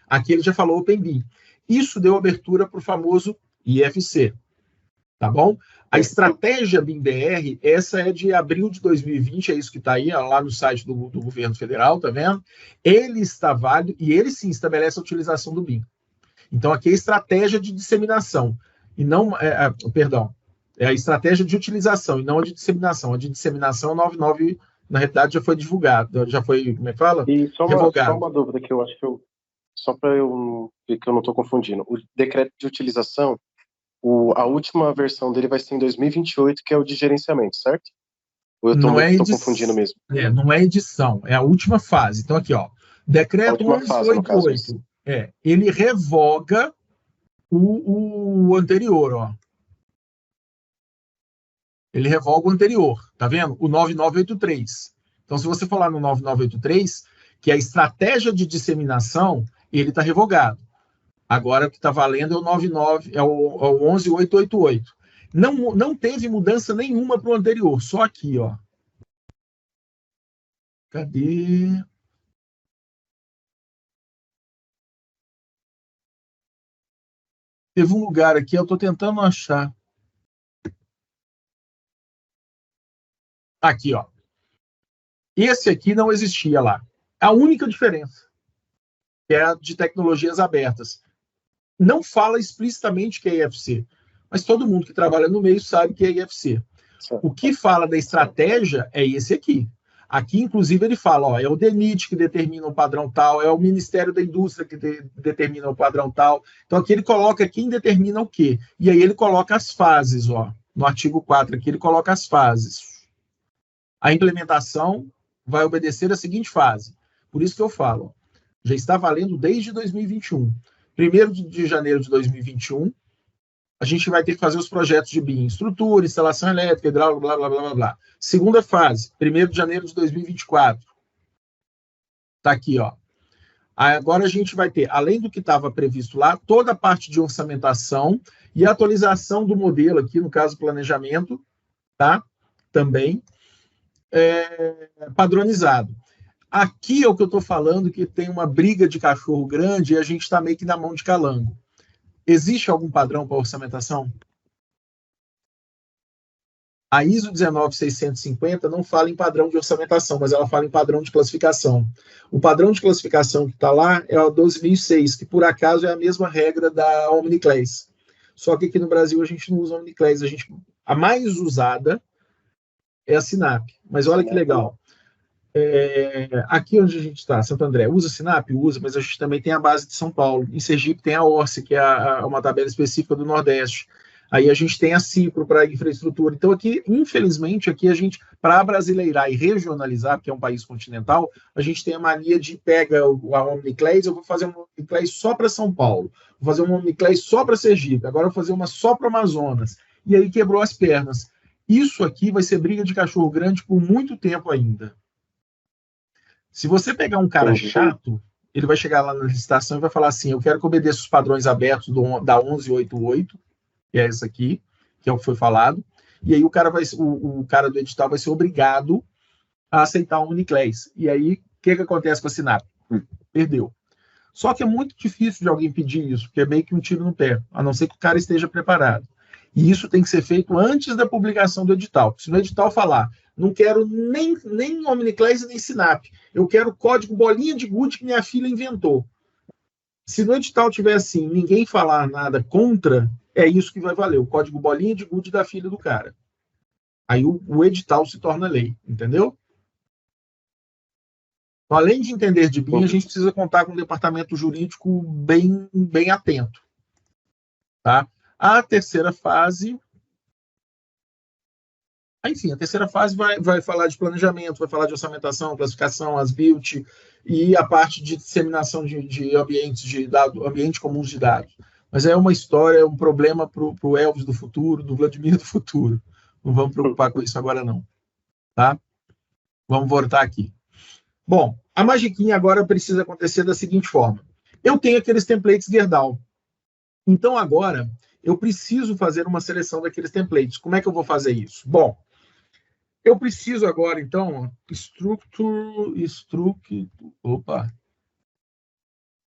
[SPEAKER 1] Aqui ele já falou OpenBIM. Isso deu abertura para o famoso IFC. Tá bom? A estratégia BIM-BR, essa é de abril de 2020, é isso que está aí, lá no site do governo federal, tá vendo? Ele está válido e ele sim estabelece a utilização do BIM. Então, aqui é a estratégia de disseminação, e não, perdão, é a estratégia de utilização e não a de disseminação. A de disseminação, 99, na realidade, já foi divulgado, já foi, como é que fala?
[SPEAKER 2] E só uma dúvida que eu acho que só para eu ver que eu não estou confundindo. O decreto de utilização, a última versão dele vai ser em 2028, que é o de gerenciamento, certo? Ou eu estou confundindo mesmo?
[SPEAKER 1] Não é edição, é a última fase. Então, aqui, ó, decreto 1188, ele revoga o anterior, ó. Ele revoga o anterior, tá vendo? O 9983. Então, se você for lá no 9983, que é a estratégia de disseminação, ele está revogado. Agora o que está valendo é o 11888. Não teve mudança nenhuma para o anterior, só aqui, ó. Cadê? Teve um lugar aqui, eu estou tentando achar. Aqui, ó. Esse aqui não existia lá. A única diferença é a de tecnologias abertas. Não fala explicitamente que é IFC, mas todo mundo que trabalha no meio sabe que é IFC. O que fala da estratégia é esse aqui. Aqui, inclusive, ele fala, ó, é o DENIT que determina o padrão tal, é o Ministério da Indústria que determina o padrão tal. Então, aqui ele coloca quem determina o quê. E aí ele coloca as fases, ó. No artigo 4 aqui ele coloca as fases. A implementação vai obedecer a seguinte fase. Por isso que eu falo, já está valendo desde 2021. 1º de janeiro de 2021, a gente vai ter que fazer os projetos de BIM, estrutura, instalação elétrica, hidráulica, blá, blá, blá, blá, blá. Segunda fase, 1º de janeiro de 2024. Está aqui, ó. Agora a gente vai ter, além do que estava previsto lá, toda a parte de orçamentação e atualização do modelo aqui, no caso, planejamento, tá? Também padronizado. Aqui é o que eu estou falando, que tem uma briga de cachorro grande e a gente está meio que na mão de calango. Existe algum padrão para orçamentação? A ISO 19650 não fala em padrão de orçamentação, mas ela fala em padrão de classificação. O padrão de classificação que está lá é o 12.006, que por acaso é a mesma regra da Omniclass. Só que aqui no Brasil a gente não usa a Omniclass, a mais usada é a Sinap. Mas olha que legal. Aqui onde a gente está, Santo André, usa Sinap? Usa, mas a gente também tem a base de São Paulo. Em Sergipe tem a Orce, que é uma tabela específica do Nordeste. Aí a gente tem a Cipro para infraestrutura. Então aqui, infelizmente, aqui a gente, para brasileirar e regionalizar, porque é um país continental, a gente tem a mania de pega a Omniclass, eu vou fazer uma Omniclass só para São Paulo, vou fazer uma Omniclass só para Sergipe, agora vou fazer uma só para Amazonas. E aí quebrou as pernas. Isso aqui vai ser briga de cachorro grande por muito tempo ainda. Se você pegar um cara chato, ele vai chegar lá na licitação e vai falar assim, eu quero que obedeça os padrões abertos da 1188, que é essa aqui, que é o que foi falado, e aí o cara do edital vai ser obrigado a aceitar o Omniclass. E aí, o que acontece com a Sinap? Perdeu. Só que é muito difícil de alguém pedir isso, porque é meio que um tiro no pé, a não ser que o cara esteja preparado. E isso tem que ser feito antes da publicação do edital. Se no edital falar, não quero nem Omniclass nem Sinap, eu quero o código bolinha de gude que minha filha inventou. Se no edital tiver assim, ninguém falar nada contra, é isso que vai valer, o código bolinha de gude da filha do cara. Aí o edital se torna lei, entendeu? Então, além de entender de BIM, a gente precisa contar com um departamento jurídico bem atento. Tá? A terceira fase... Enfim, a terceira fase vai falar de planejamento, vai falar de orçamentação, classificação, as build e a parte de disseminação de ambientes de dados, ambientes comuns de dados. Mas é uma história, é um problema para o Elvis do futuro, do Vladimir do futuro. Não vamos preocupar com isso agora, não. Tá? Vamos voltar aqui. Bom, a magiquinha agora precisa acontecer da seguinte forma. Eu tenho aqueles templates Gerdau. Então, agora, eu preciso fazer uma seleção daqueles templates. Como é que eu vou fazer isso? Bom, eu preciso agora, então,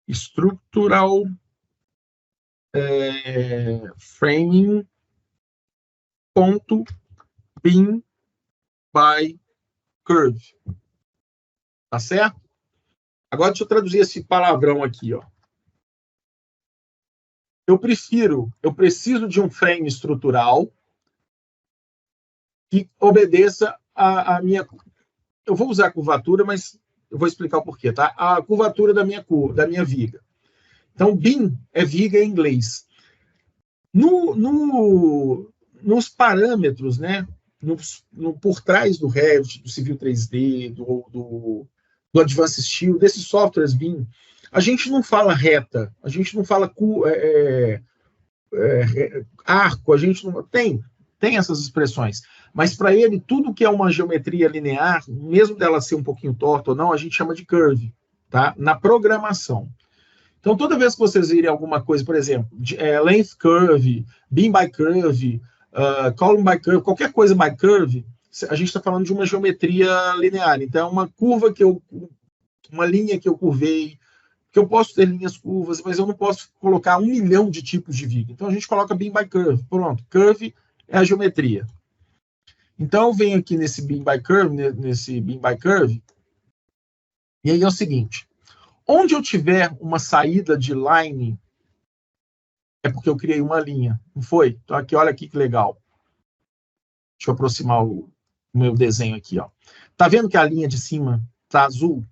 [SPEAKER 1] Structural Framing .bin by curve. Tá certo? Agora, deixa eu traduzir esse palavrão aqui, ó. Eu preciso de um frame estrutural que obedeça a minha... Eu vou usar a curvatura, mas eu vou explicar o porquê, tá? A curvatura da minha viga. Então, BIM é viga em inglês. Nos parâmetros, né? Por trás do Revit, do Civil 3D, do Advanced Steel, desses softwares BIM, a gente não fala reta, a gente não fala arco, a gente não... Tem essas expressões, mas para ele, tudo que é uma geometria linear, mesmo dela ser um pouquinho torta ou não, a gente chama de curve, tá? Na programação. Então, toda vez que vocês virem alguma coisa, por exemplo, length curve, beam by curve, column by curve, qualquer coisa by curve, a gente está falando de uma geometria linear. Então, é uma curva uma linha que eu curvei, que eu posso ter linhas curvas, mas eu não posso colocar 1 milhão de tipos de viga. Então, a gente coloca beam by curve. Pronto, curve é a geometria. Então, eu venho aqui nesse beam by curve, e aí é o seguinte, onde eu tiver uma saída de line, é porque eu criei uma linha, não foi? Então, aqui, olha aqui que legal. Deixa eu aproximar o meu desenho aqui, ó. Tá vendo que a linha de cima tá azul?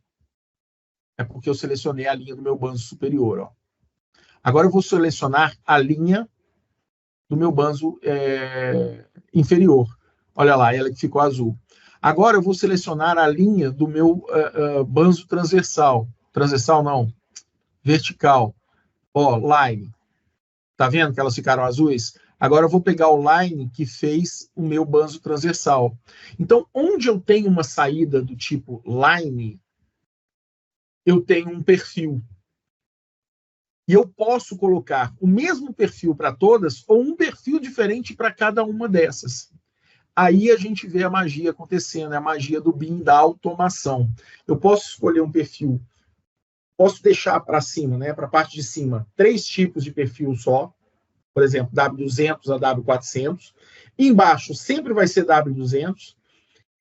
[SPEAKER 1] É porque eu selecionei a linha do meu banzo superior, ó. Agora eu vou selecionar a linha do meu banzo inferior. Olha lá, ela que ficou azul. Agora eu vou selecionar a linha do meu banzo transversal. Transversal não, vertical. Ó, line. Tá vendo que elas ficaram azuis? Agora eu vou pegar o line que fez o meu banzo transversal. Então, onde eu tenho uma saída do tipo line, eu tenho um perfil. E eu posso colocar o mesmo perfil para todas ou um perfil diferente para cada uma dessas. Aí a gente vê a magia acontecendo, é a magia do BIM da automação. Eu posso escolher um perfil, posso deixar para cima, né, para a parte de cima, 3 tipos de perfil só, por exemplo, W200 a W400. Embaixo sempre vai ser W200.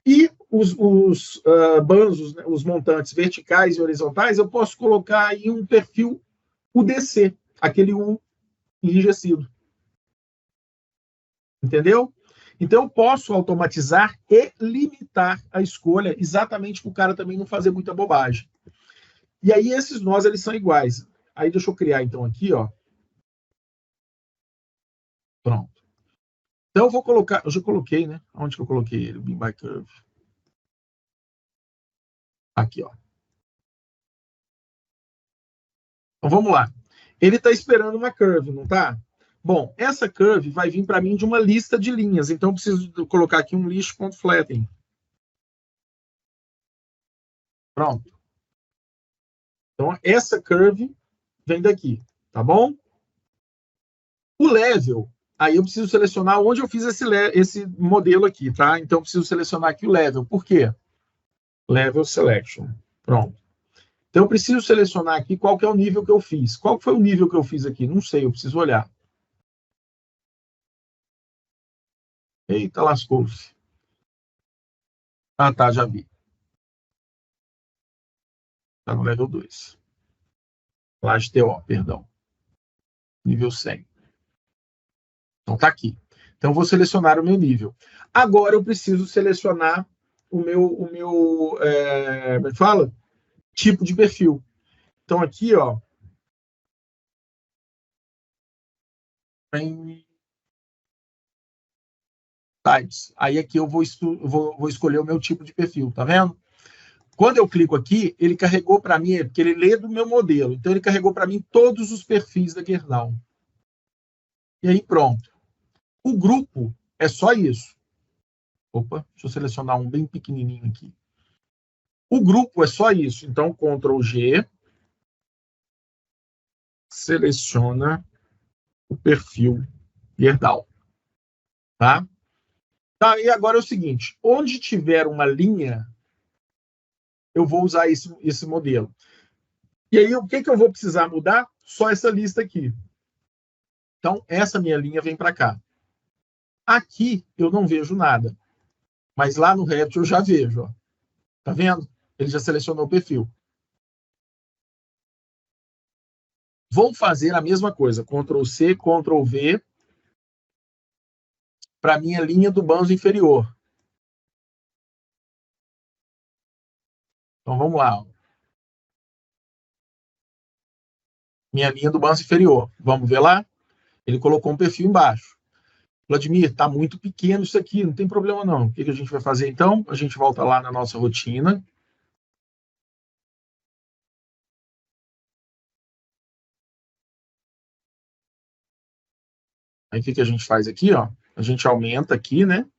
[SPEAKER 1] E os banzos, né, os montantes verticais e horizontais, eu posso colocar em um perfil UDC, aquele U enrijecido. Entendeu? Então, eu posso automatizar e limitar a escolha, exatamente para o cara também não fazer muita bobagem. E aí, esses nós, eles são iguais. Aí, deixa eu criar, então, aqui, ó. Pronto. Então, eu vou colocar... Eu já coloquei, né? Onde que eu coloquei ele? O Beam by Curve. Aqui, ó. Então, vamos lá. Ele está esperando uma curve, não está? Bom, essa curve vai vir para mim de uma lista de linhas. Então, eu preciso colocar aqui um list.flatten. Pronto. Então, essa curve vem daqui, tá bom? O level, aí eu preciso selecionar onde eu fiz esse modelo aqui, tá? Então, eu preciso selecionar aqui o level. Por quê? Level selection. Pronto. Então, eu preciso selecionar aqui qual que é o nível que eu fiz. Qual foi o nível que eu fiz aqui? Não sei, eu preciso olhar. Eita, lascou-se. Ah, tá, já vi. Está no level 2. Laje TO, perdão. Nível 100. Então tá aqui. Então eu vou selecionar o meu nível. Agora eu preciso selecionar como é que fala? Tipo de perfil. Então aqui, ó, em types. Aí aqui eu vou escolher o meu tipo de perfil, tá vendo? Quando eu clico aqui, ele carregou para mim, porque ele lê do meu modelo. Então ele carregou para mim todos os perfis da Gerdau. E aí pronto. O grupo é só isso. Opa, deixa eu selecionar um bem pequenininho aqui. O grupo é só isso. Então, Ctrl G, seleciona o perfil Gerdau. Tá? Tá, e agora é o seguinte, onde tiver uma linha, eu vou usar esse modelo. E aí, o que eu vou precisar mudar? Só essa lista aqui. Então, essa minha linha vem para cá. Aqui, eu não vejo nada. Mas lá no Revit eu já vejo. Ó. Tá vendo? Ele já selecionou o perfil. Vou fazer a mesma coisa. Ctrl C, Ctrl V, para a minha linha do banzo inferior. Então, vamos lá. Ó. Minha linha do banzo inferior. Vamos ver lá? Ele colocou um perfil embaixo. Vladimir, está muito pequeno isso aqui, não tem problema não. O que a gente vai fazer então? A gente volta lá na nossa rotina. Aí o que a gente faz aqui? Ó? A gente aumenta aqui, né?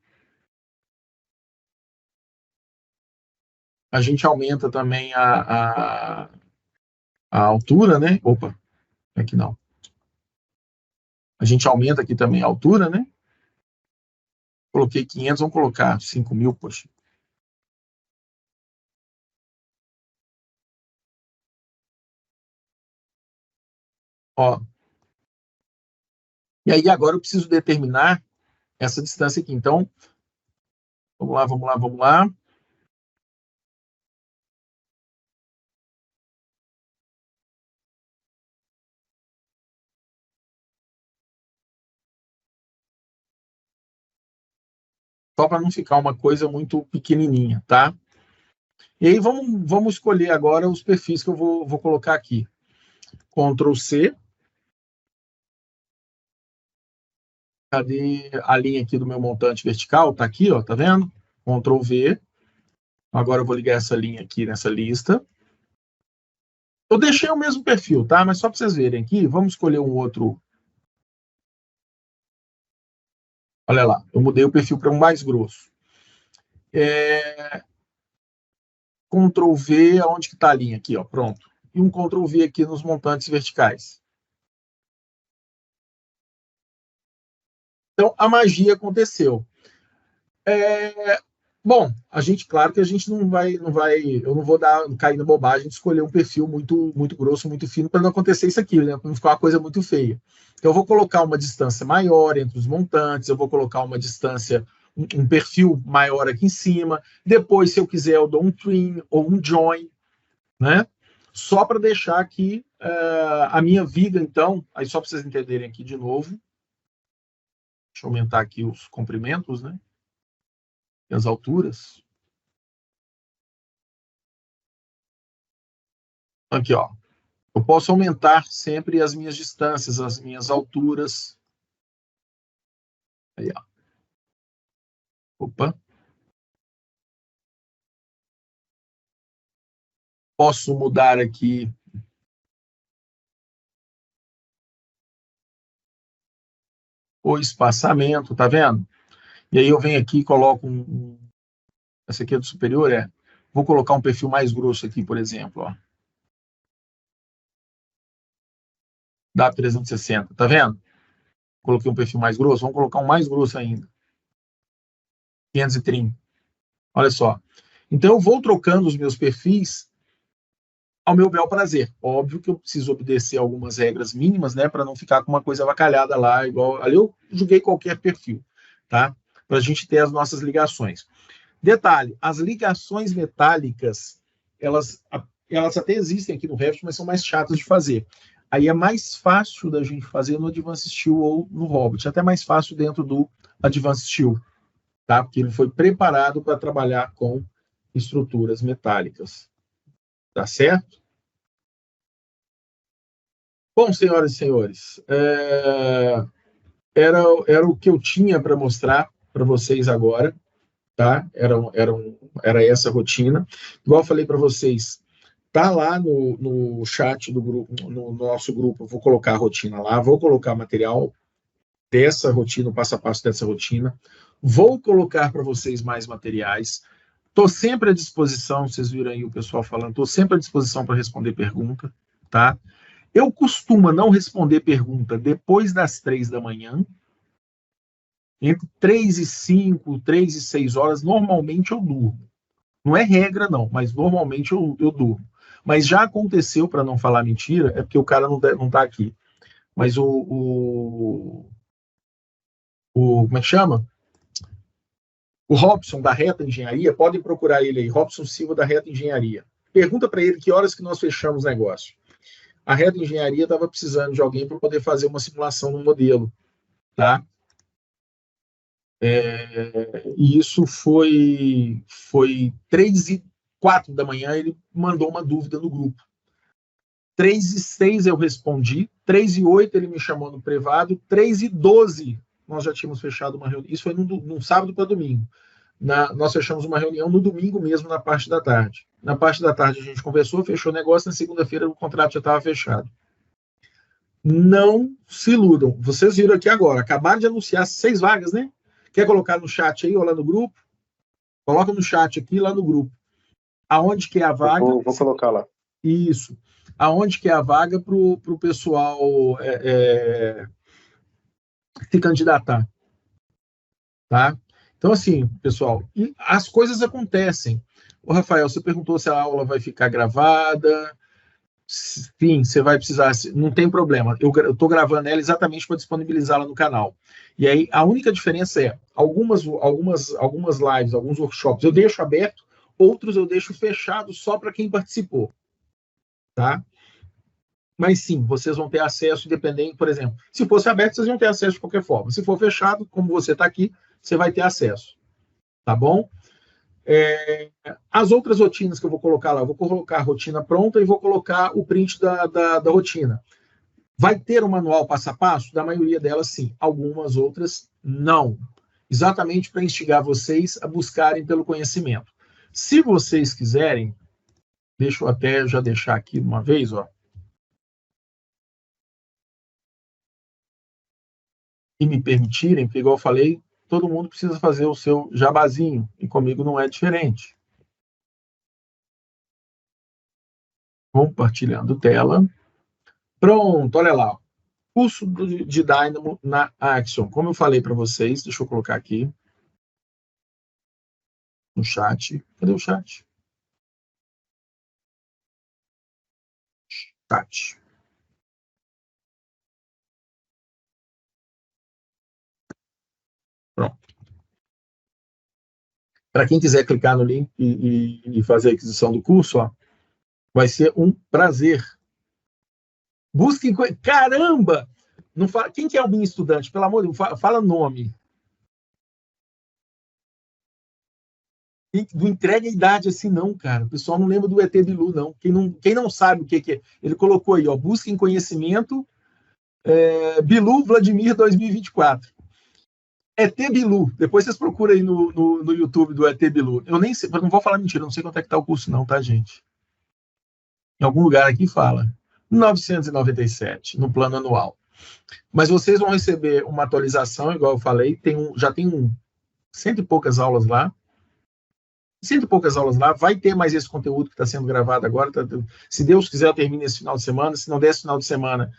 [SPEAKER 1] A gente aumenta também a altura, né? Opa, aqui não. A gente aumenta aqui também a altura, né? Coloquei 500, vamos colocar 5.000, poxa. Ó. E aí agora eu preciso determinar essa distância aqui. Então, vamos lá, vamos lá, vamos lá. Só para não ficar uma coisa muito pequenininha, tá? E aí vamos escolher agora os perfis que eu vou colocar aqui. Ctrl C. Cadê a linha aqui do meu montante vertical? Tá aqui, ó, tá vendo? Ctrl V. Agora eu vou ligar essa linha aqui nessa lista. Eu deixei o mesmo perfil, tá? Mas só para vocês verem aqui, vamos escolher um outro. Olha lá, eu mudei o perfil para um mais grosso. Ctrl V, aonde que está a linha? Aqui, ó, pronto. E um Ctrl V aqui nos montantes verticais. Então, a magia aconteceu. Bom, claro que a gente não vai, eu não vou cair na bobagem de escolher um perfil muito, muito grosso, muito fino, para não acontecer isso aqui, né? Para não ficar uma coisa muito feia. Então, eu vou colocar uma distância maior entre os montantes, eu vou colocar uma distância, um perfil maior aqui em cima. Depois, se eu quiser, eu dou um trim ou um join, né? Só para deixar aqui a minha viga, então, aí só para vocês entenderem aqui de novo. Deixa eu aumentar aqui os comprimentos, né? E as alturas. Aqui, ó. Eu posso aumentar sempre as minhas distâncias, as minhas alturas. Aí, ó. Opa. Posso mudar aqui o espaçamento, tá vendo? E aí eu venho aqui e coloco essa aqui é do superior, vou colocar um perfil mais grosso aqui, por exemplo, ó. Dá 360, tá vendo? Coloquei um perfil mais grosso, vamos colocar um mais grosso ainda. 530. Olha só. Então eu vou trocando os meus perfis ao meu bel prazer. Óbvio que eu preciso obedecer algumas regras mínimas, né, para não ficar com uma coisa avacalhada lá, igual ali eu joguei qualquer perfil, tá? para a gente ter as nossas ligações. Detalhe, as ligações metálicas, elas até existem aqui no Revit, mas são mais chatas de fazer. Aí é mais fácil da gente fazer no Advanced Steel ou no Revit, até mais fácil dentro do Advanced Steel, tá? Porque ele foi preparado para trabalhar com estruturas metálicas. Tá certo? Bom, senhoras e senhores, era o que eu tinha para mostrar para vocês agora, tá? Era essa rotina. Igual eu falei para vocês, tá lá no chat do grupo, no nosso grupo, eu vou colocar a rotina lá, vou colocar material dessa rotina, o passo a passo dessa rotina, vou colocar para vocês mais materiais. Estou sempre à disposição, vocês viram aí o pessoal falando, estou sempre à disposição para responder pergunta, tá? Eu costumo não responder pergunta depois das 3 da manhã, entre 3 e 5, 3 e 6 horas, normalmente eu durmo. Não é regra, não, mas normalmente eu durmo. Mas já aconteceu, para não falar mentira, é porque o cara não está aqui. Mas como é que chama? O Robson, da Reta Engenharia, podem procurar ele aí, Robson Silva, da Reta Engenharia. Pergunta para ele que horas que nós fechamos o negócio. A Reta Engenharia estava precisando de alguém para poder fazer uma simulação no modelo, tá? E isso foi 3 e 4 da manhã, ele mandou uma dúvida no grupo. 3 e 6 eu respondi, 3 e 8 ele me chamou no privado, 3 e 12 nós já tínhamos fechado uma reunião, isso foi num sábado para domingo. Nós fechamos uma reunião no domingo mesmo, na parte da tarde. Na parte da tarde a gente conversou, fechou o negócio, na segunda-feira o contrato já estava fechado. Não se iludam. Vocês viram aqui agora, acabaram de anunciar 6 vagas, né? Quer colocar no chat aí ou lá no grupo? Coloca no chat aqui, lá no grupo. Aonde que é a vaga?
[SPEAKER 2] Vou colocar lá.
[SPEAKER 1] Isso. Aonde que é a vaga para o pessoal se candidatar. Tá? Então, assim, pessoal, as coisas acontecem. Ô, Rafael, você perguntou se a aula vai ficar gravada. Sim, você vai precisar, não tem problema. Eu estou gravando ela exatamente para disponibilizá-la no canal. E aí, a única diferença é, algumas lives, alguns workshops, eu deixo aberto, outros eu deixo fechado só para quem participou. Tá? Mas sim, vocês vão ter acesso independente, por exemplo, se fosse aberto, vocês vão ter acesso de qualquer forma. Se for fechado, como você está aqui, você vai ter acesso. Tá bom? As outras rotinas que eu vou colocar lá, eu vou colocar a rotina pronta e vou colocar o print da rotina. Vai ter um manual passo a passo? Da maioria delas, sim. Algumas outras, não. Exatamente para instigar vocês a buscarem pelo conhecimento. Se vocês quiserem, deixa eu até já deixar aqui uma vez, ó. E me permitirem, porque igual eu falei, todo mundo precisa fazer o seu jabazinho, e comigo não é diferente. Compartilhando tela. Pronto, olha lá. Curso de Dynamo na Axion. Como eu falei para vocês, deixa eu colocar aqui no chat. Cadê o chat? Chat. Pronto. Para quem quiser clicar no link e fazer a aquisição do curso, ó, vai ser um prazer. Busquem... Caramba! Não fala... Quem que é o minha estudante? Pelo amor de Deus, fala nome. Não entrega a idade assim, não, cara. O pessoal não lembra do ET Bilu, não. Quem não sabe o que é. Ele colocou aí, ó, busquem conhecimento, Bilu Vladimir 2024. ET Bilu. Depois vocês procuram aí no YouTube do ET Bilu. Eu nem sei, não vou falar mentira, não sei quanto é que tá o curso, não, tá, gente? Em algum lugar aqui fala. 997, no plano anual. Mas vocês vão receber uma atualização, igual eu falei, já tem 100 e poucas aulas lá. 100 e poucas aulas lá, vai ter mais esse conteúdo que está sendo gravado agora. Se Deus quiser, eu termino esse final de semana. Se não der esse final de semana,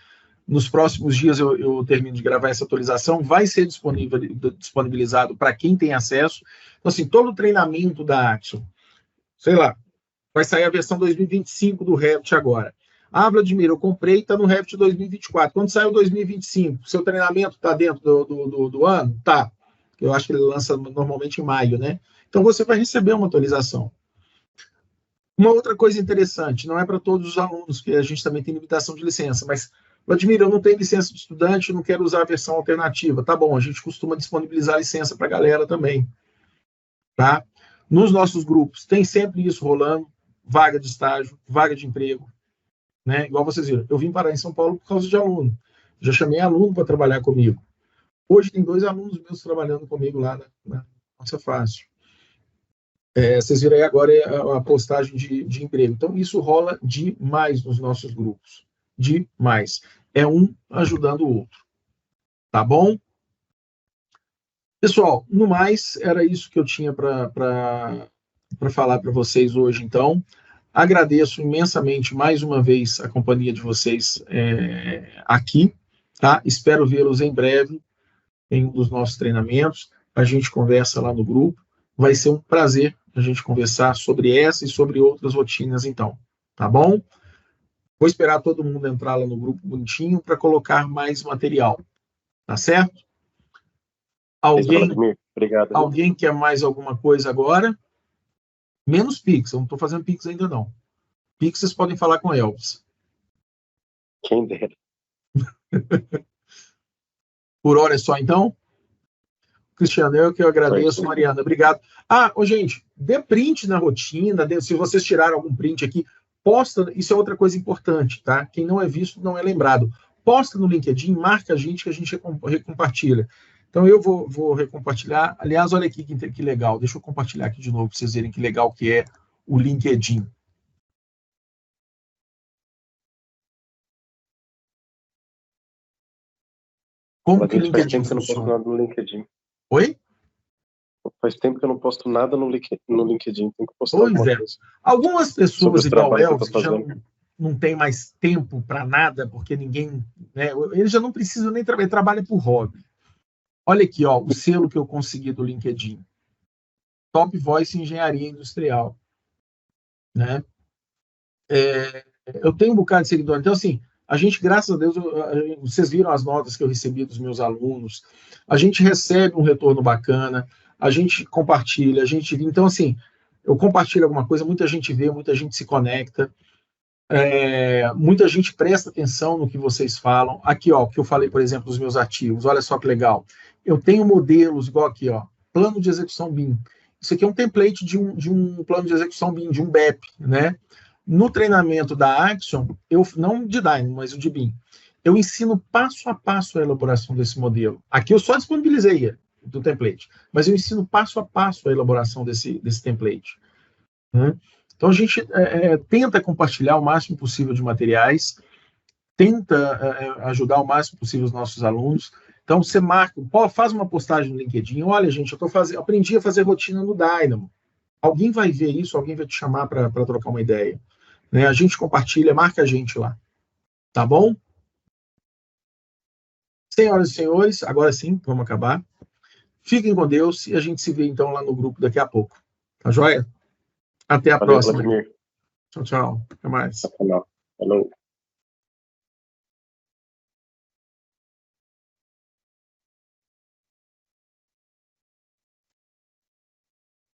[SPEAKER 1] nos próximos dias eu termino de gravar essa atualização. Vai ser disponibilizado para quem tem acesso. Então, assim, todo o treinamento da Axion, sei lá, vai sair a versão 2025 do Revit agora. Ah, Vladimir, eu comprei, está no Revit 2024. Quando sai o 2025, seu treinamento está dentro do ano? Tá. Eu acho que ele lança normalmente em maio, né? Então você vai receber uma atualização. Uma outra coisa interessante, não é para todos os alunos, que a gente também tem limitação de licença, mas, Vladimir, eu não tenho licença de estudante, não quero usar a versão alternativa. Tá bom, a gente costuma disponibilizar licença para a galera também. Tá? Nos nossos grupos, tem sempre isso rolando, vaga de estágio, vaga de emprego. Né? Igual vocês viram, eu vim parar em São Paulo por causa de aluno. Já chamei aluno para trabalhar comigo. Hoje tem 2 alunos meus trabalhando comigo lá na Nossa Fácil. Vocês viram aí agora a postagem de emprego. Então, isso rola demais nos nossos grupos. Demais. É um ajudando o outro. Tá bom? Pessoal, no mais, era isso que eu tinha para falar para vocês hoje, então. Agradeço imensamente, mais uma vez, a companhia de vocês aqui. Tá? Espero vê-los em breve em um dos nossos treinamentos. A gente conversa lá no grupo. Vai ser um prazer a gente conversar sobre essa e sobre outras rotinas, então. Tá bom? Vou esperar todo mundo entrar lá no grupo bonitinho para colocar mais material. Tá certo? Alguém quer mais alguma coisa agora? Menos Pix. Eu não estou fazendo Pix ainda, não. Pix vocês podem falar com Elvis.
[SPEAKER 2] Quem dera.
[SPEAKER 1] Por hora é só, então? Cristiano, eu que agradeço. Mariana, obrigado. Gente, dê print na rotina, se vocês tiraram algum print aqui, posta, isso é outra coisa importante, tá? Quem não é visto não é lembrado. Posta no LinkedIn, marca a gente que a gente recompartilha. Então eu vou recompartilhar. Aliás, olha aqui que legal. Deixa eu compartilhar aqui de novo para vocês verem que legal que é o LinkedIn. Como que o LinkedIn funciona?
[SPEAKER 2] No LinkedIn.
[SPEAKER 1] Oi?
[SPEAKER 2] Faz tempo que eu não posto nada no LinkedIn. Tem que postar
[SPEAKER 1] pois é. Coisa. Algumas pessoas, igual Elvis, já não tem mais tempo para nada, porque ninguém... Né, ele já não precisa nem trabalhar, ele trabalha por hobby. Olha aqui, ó, o selo que eu consegui do LinkedIn. Top Voice Engenharia Industrial. Né? Eu tenho um bocado de seguidor. Então, assim, a gente, graças a Deus, vocês viram as notas que eu recebi dos meus alunos, a gente recebe um retorno bacana, a gente compartilha, então, assim, eu compartilho alguma coisa, muita gente vê, muita gente se conecta, muita gente presta atenção no que vocês falam. Aqui, ó, o que eu falei, por exemplo, dos meus ativos, olha só que legal. Eu tenho modelos, igual aqui, ó, plano de execução BIM. Isso aqui é um template de um plano de execução BIM, de um BEP, né? No treinamento da Axion, não de Dynamo, mas o de BIM, eu ensino passo a passo a elaboração desse modelo. Aqui eu só disponibilizei do template, mas eu ensino passo a passo a elaboração desse template. Né? Então a gente tenta compartilhar o máximo possível de materiais, tenta ajudar o máximo possível os nossos alunos. Então você marca, faz uma postagem no LinkedIn, olha gente, eu aprendi a fazer rotina no Dynamo. Alguém vai ver isso, alguém vai te chamar para trocar uma ideia. Né? A gente compartilha, marca a gente lá. Tá bom? Senhoras e senhores, agora sim, vamos acabar. Fiquem com Deus e a gente se vê então lá no grupo daqui a pouco. Tá joia? Até a próxima.
[SPEAKER 2] Vladimir.
[SPEAKER 1] Tchau, tchau. Até mais.
[SPEAKER 2] Falou.